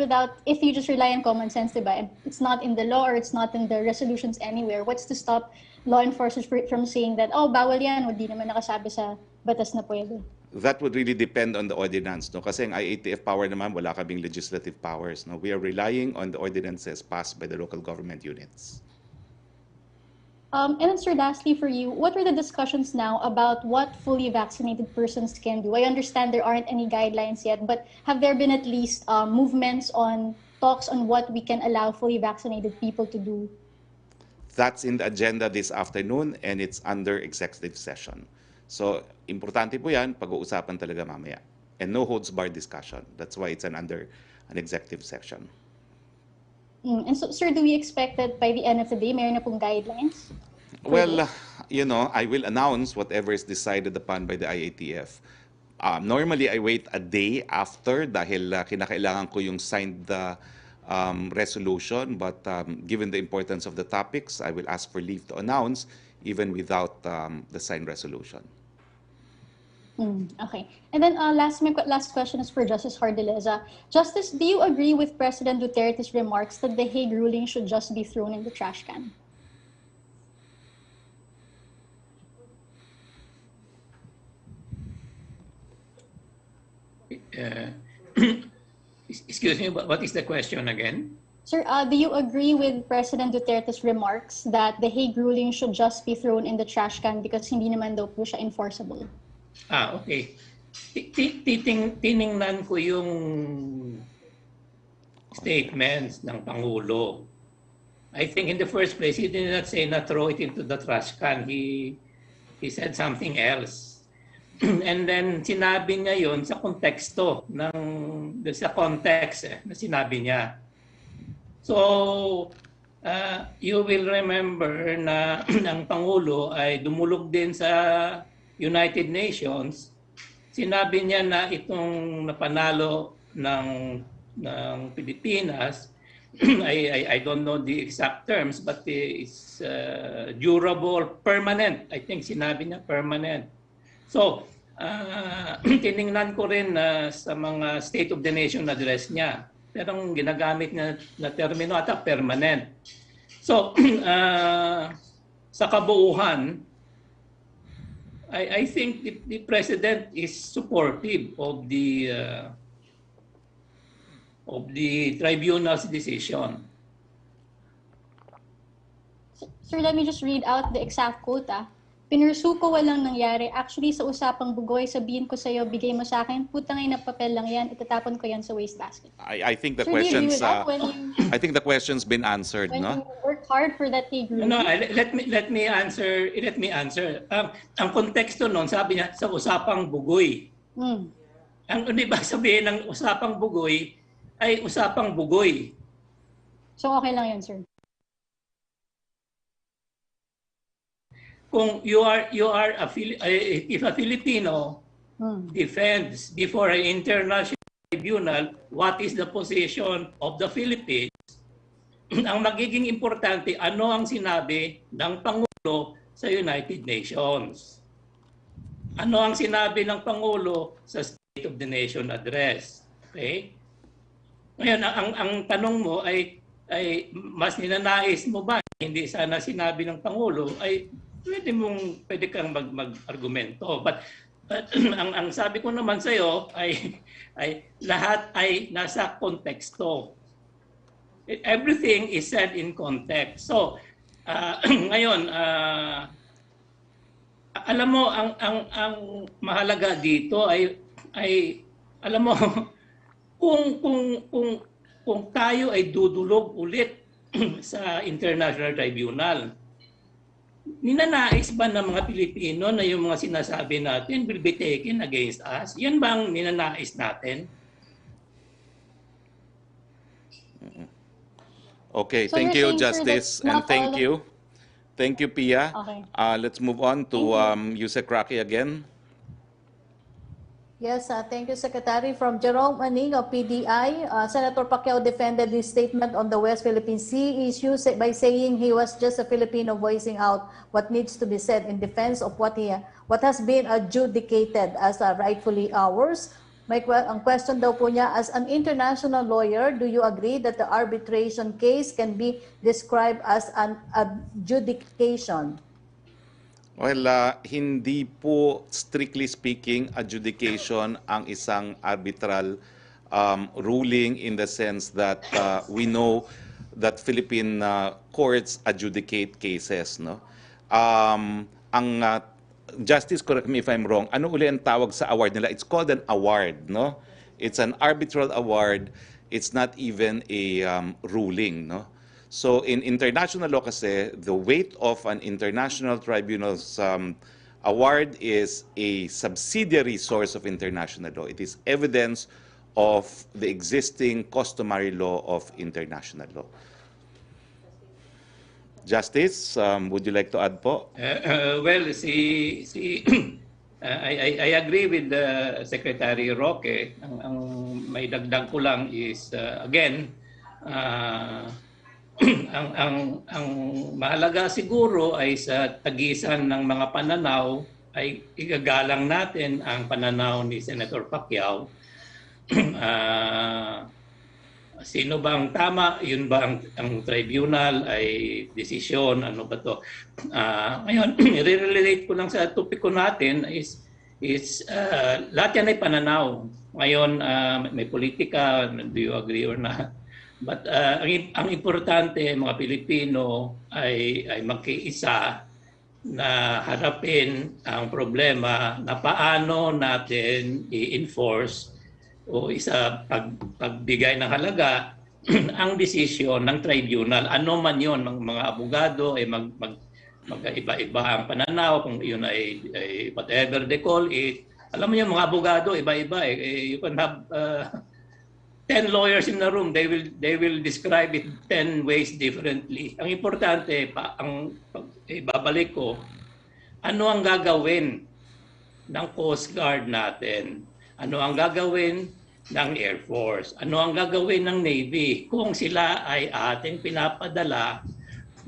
if you just rely on common sense, diba, it's not in the law or it's not in the resolutions anywhere, what's to stop law enforcers from saying that, oh, bawal yan, hindi naman nakasabi sa batas na pwede? That would really depend on the ordinance. No? Kasi ang IATF power naman, wala kaming legislative powers. No? We are relying on the ordinances passed by the local government units. And then, sir, lastly for you, what are the discussions now about what fully vaccinated persons can do? I understand there aren't any guidelines yet, but have there been at least movements on talks on what we can allow fully vaccinated people to do? That's in the agenda this afternoon and it's under executive session. So, importante po yan, pag-uusapan talaga mamaya. And no holds barred discussion. That's why it's under an executive session. And so, sir, do we expect that by the end of the day, mayroon na pong guidelines? Well, I will announce whatever is decided upon by the IATF. Normally, I wait a day after dahil kinakailangan ko yung signed resolution. But given the importance of the topics, I will ask for leave to announce even without the signed resolution. Okay. And then my last question is for Justice Hardilesa. Justice, do you agree with President Duterte's remarks that the Hague ruling should just be thrown in the trash can? Excuse me, what is the question again? Sir, do you agree with President Duterte's remarks that the Hague ruling should just be thrown in the trash can because hindi naman daw po siya enforceable? Okay. Tiningnan ko yung statements ng Pangulo. I think in the first place, he did not say na throw it into the trash can. He said something else. And then sinabi niya yon sa konteksto sa context na sinabi niya. So, you will remember na ang Pangulo ay dumulog din sa United Nations. Sinabi niya na itong napanalo ng Pilipinas, I don't know the exact terms, but it's durable, permanent. I think sinabi niya permanent. So, tiningnan ko rin sa mga State of the Nation address niya. Pero ang ginagamit niya na termino ata permanent. So, sa kabuuhan, I think the President is supportive of the tribunal's decision. Sir, let me just read out the exact quote. pinursu ko, walang nangyari. Actually, sa usapang bugoy, sabihin ko sa'yo, bigay mo sa akin, putang ina papel lang yan, itatapon ko yan sa wastebasket. I think the So, do you agree questions with that? I think the question's been answered, When no? you work hard for that, they agree. No, let me answer. Ang konteksto noon, sabi niya sa usapang bugoy. Ang di ba sabihin ng usapang bugoy ay usapang bugoy. So okay lang 'yun, sir. Kung if a Filipino defends before an international tribunal what is the position of the Philippines, ang magiging importante ano ang sinabi ng Pangulo sa United Nations. Ano ang sinabi ng Pangulo sa State of the Nation Address. Okay? Ngayon, ang tanong mo ay mas ninanais mo ba hindi sana sinabi ng Pangulo ay pwede kang mag-argumento. But ang sabi ko naman sa iyo ay lahat ay nasa konteksto. Everything is said in context. So, ngayon, alam mo ang mahalaga dito ay alam mo kung tayo ay dudulog ulit sa International Tribunal, ninanais ba ng mga Pilipino na yung mga sinasabi natin will be taken against us? Yan bang ninanais natin? Okay, So thank you're you, saying, sir, Justice, that and not thank all of- you. Thank you, Pia. Okay. Let's move on to Yusek Roque again. Yes, thank you, Secretary. From Jerome Maning of PDI, Senator Pacquiao defended his statement on the West Philippine Sea issue by saying he was just a Filipino voicing out what needs to be said in defense of what has been adjudicated as rightfully ours. Ang question daw po niya, as an international lawyer, do you agree that the arbitration case can be described as an adjudication? Well, hindi po strictly speaking adjudication ang isang arbitral ruling in the sense that we know that Philippine courts adjudicate cases, no? Justice, correct me if I'm wrong, ano uli ang tawag sa award nila? It's called an award, no? It's an arbitral award. It's not even a ruling, no? So in international law kasi, the weight of an international tribunal's award is a subsidiary source of international law. It is evidence of the existing customary law of international law. Justice, would you like to add po? Well, I agree with Secretary Roque. Ang may dagdag ko lang is, again, ang mahalaga siguro ay sa tagisan ng mga pananaw ay igagalang natin ang pananaw ni Senator Pacquiao. Sino ba ang tama? Yun ba ang tribunal ay desisyon? Ano ba to? Ngayon, i-relate ko lang sa topiko natin is lahat yan ay pananaw. Ngayon, may politika, do you agree or not? But ang importante, mga Pilipino ay magkiisa na harapin ang problema na paano natin i-enforce o pagbigay ng halaga ang desisyon ng tribunal. Ano man yon, mga abogado ay mag-iba-iba ang pananaw, kung yun ay whatever they call it. Alam mo yung mga abogado, iba-iba. You can have 10 lawyers in the room, they will describe it 10 ways differently. Ang importante, ibabalik ko, ano ang gagawin ng Coast Guard natin? Ano ang gagawin ng Air Force? Ano ang gagawin ng Navy kung sila ay ating pinapadala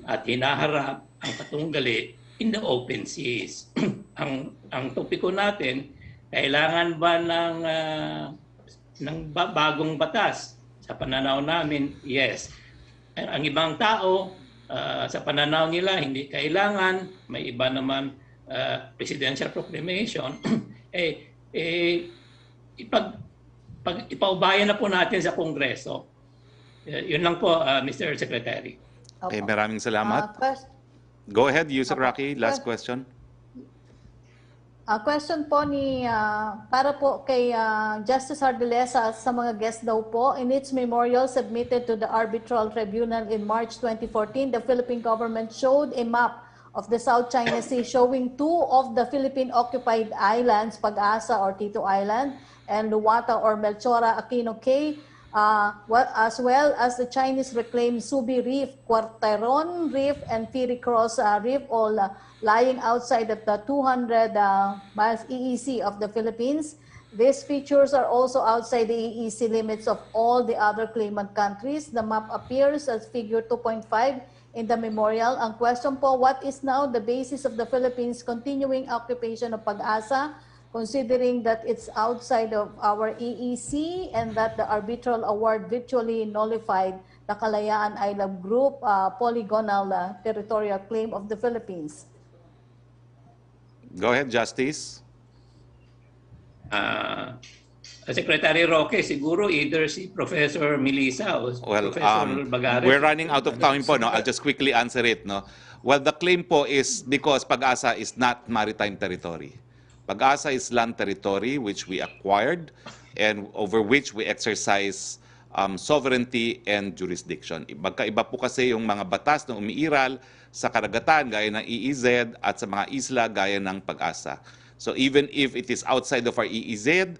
at hinaharap ang patunggali in the open seas? ang topiko natin, kailangan ba ng bagong batas? Sa pananaw namin, yes. Ang ibang tao, sa pananaw nila, hindi kailangan. May iba naman presidential proclamation. Ipaubayan na po natin sa Kongreso. Yun lang po, Mr. Secretary. Okay, maraming salamat. Go ahead, Yusek Roque. Last question. Question po para po kay Justice Ardilesa sa mga guests daw po. In its memorial submitted to the Arbitral Tribunal in March 2014, the Philippine government showed a map of the South China Sea showing two of the Philippine-occupied islands, Pag-asa or Tito Island, and Luwata or Melchora Aquino Cay, as well as the Chinese reclaimed Subi Reef, Cuarteron Reef, and Firi Cross Reef, all lying outside of the 200 miles EEZ of the Philippines. These features are also outside the EEZ limits of all the other claimant countries. The map appears as figure 2.5 in the memorial. Ang question po, what is now the basis of the Philippines' continuing occupation of Pag-asa, considering that it's outside of our EEZ and that the arbitral award virtually nullified the Kalayaan Island Group polygonal territorial claim of the Philippines? Go ahead, Justice. Secretary Roque, siguro either si Professor Melissa o Professor Bagares. We're running out of time po, no? I'll just quickly answer it, no? Well, the claim po is because Pag-asa is not maritime territory. Pag-asa is land territory which we acquired and over which we exercise sovereignty and jurisdiction. Magkaiba po kasi yung mga batas na umiiral sa karagatan gaya ng EEZ at sa mga isla gaya ng Pag-asa. So even if it is outside of our EEZ,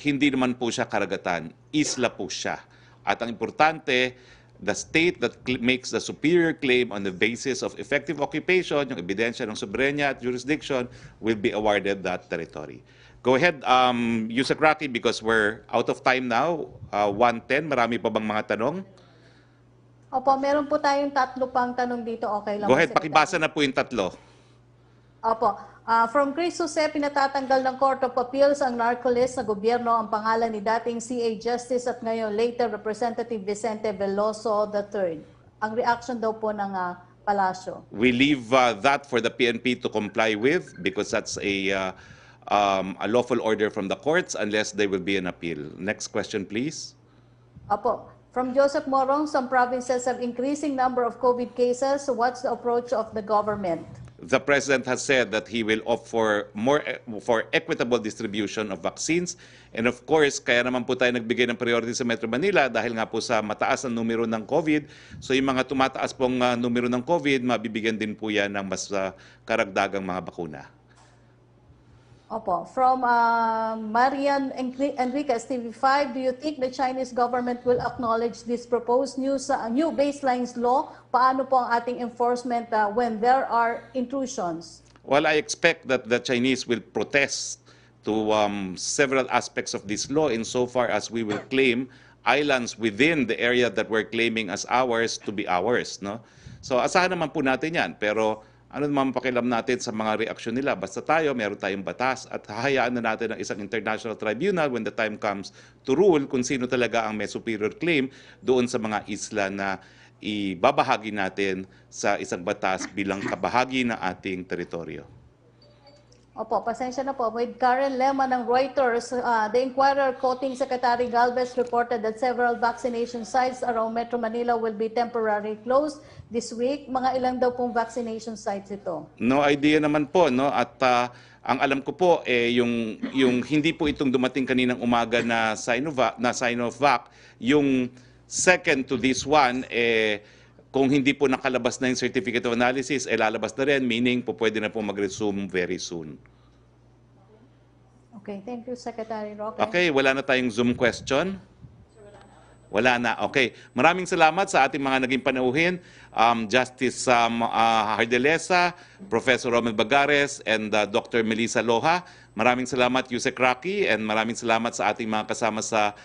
hindi naman po siya karagatan. Isla po siya. At ang importante, the state that makes the superior claim on the basis of effective occupation, yung ebidensya ng soberenya at jurisdiction, will be awarded that territory. Go ahead, Yusek Roque, because we're out of time now. 1:10, marami pa bang mga tanong? Opo, meron po tayong tatlo pang tanong dito. Okay lang. Go ahead, pakibasa na po yung tatlo. Opo. From Chris Jose, pinatatanggal ng Court of Appeals ang narco-list na gobyerno ang pangalan ni dating CA Justice at ngayon later Representative Vicente Veloso III. Ang reaction daw po ng Palasyo. We leave that for the PNP to comply with because that's a lawful order from the courts unless there will be an appeal. Next question, please. Opo. From Joseph Morong, some provinces have increasing number of COVID cases. So what's the approach of the government? The President has said that he will opt for equitable distribution of vaccines. And of course, kaya naman po tayo nagbigay ng priority sa Metro Manila dahil nga po sa mataas na numero ng COVID. So yung mga tumataas pong numero ng COVID, mabibigyan din po yan ng mas karagdagang mga bakuna. Opo. From Marian Enriquez, TV5, do you think the Chinese government will acknowledge this proposed new baselines law? Paano po ang ating enforcement when there are intrusions? Well, I expect that the Chinese will protest to several aspects of this law insofar as we will claim islands within the area that we're claiming as ours to be ours. No? So asahan naman po natin yan. Pero ano naman pakialam natin sa mga reaksyon nila? Basta tayo, meron tayong batas at hahayaan na natin ang isang international tribunal when the time comes to rule kung sino talaga ang may superior claim doon sa mga isla na ibabahagi natin sa isang batas bilang kabahagi ng ating teritoryo. Opo, pasensya na po. With Karen Lema ng Reuters, the Inquirer quoting Secretary Galvez reported that several vaccination sites around Metro Manila will be temporarily closed this week. Mga ilang daw pong vaccination sites ito? No idea naman po, no? At ang alam ko po yung hindi po itong dumating kaninang umaga na Sinovac, yung second to this one kung hindi po nakalabas na yung certificate of analysis, lalabas na rin, meaning po pwede na po mag-resume very soon. Okay, thank you, Secretary Roque. Okay, wala na tayong Zoom question? Wala na. Okay. Maraming salamat sa ating mga naging panauhin. Justice Ardilesa, Professor Romel Bagares, and Dr. Melissa Loha. Maraming salamat, Yusek Roque, and maraming salamat sa ating mga kasama sa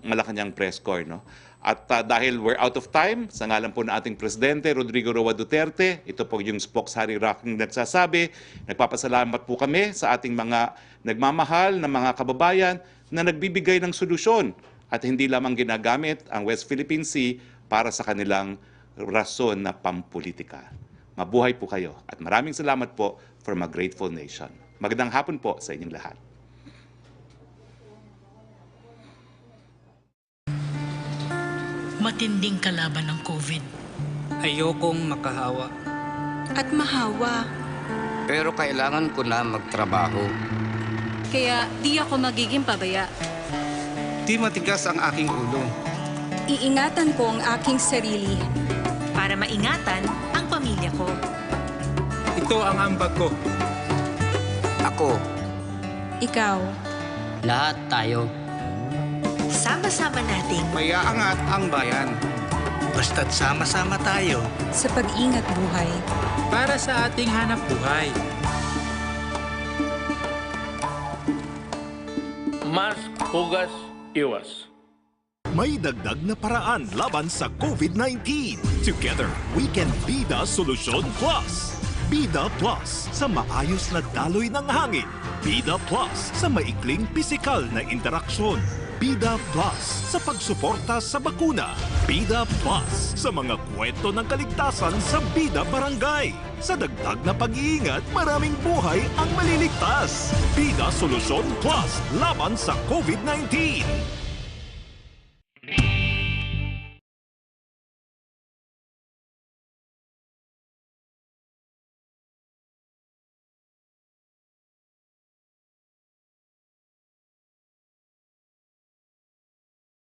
Malacanang Press Corps. No? At dahil we're out of time, sa ngalan po ng ating Presidente, Rodrigo Roa Duterte, ito po yung Spokes Harry Roque nagsasabi, nagpapasalamat po kami sa ating mga nagmamahal na mga kababayan na nagbibigay ng solusyon at hindi lamang ginagamit ang West Philippine Sea para sa kanilang rason na pampolitika. Mabuhay po kayo at maraming salamat po from a grateful nation. Magandang hapon po sa inyong lahat. Matinding kalaban ng COVID. Ayokong makahawa. At mahawa. Pero kailangan ko na magtrabaho. Kaya di ako magiging pabaya. Di matigas ang aking ulo. Iingatan ko ang aking sarili. Para maingatan ang pamilya ko. Ito ang ambag ko. Ako, Ikaw, lahat tayo. Sama-sama nating Maiaangat ang bayan. Basta't sama-sama tayo. sa pag-ingat buhay. Para sa ating hanap buhay. Mask, hugas, iwas. May dagdag na paraan laban sa COVID-19. Together, we can be the Solution Plus. Bida Plus sa maayos na daloy ng hangin. Bida Plus sa maikling pisikal na interaksyon. Bida Plus sa pagsuporta sa bakuna. Bida Plus sa mga kwento ng kaligtasan sa Bida Barangay. Sa dagdag na pag-iingat, maraming buhay ang maliligtas. Bida Solusyon Plus laban sa COVID-19.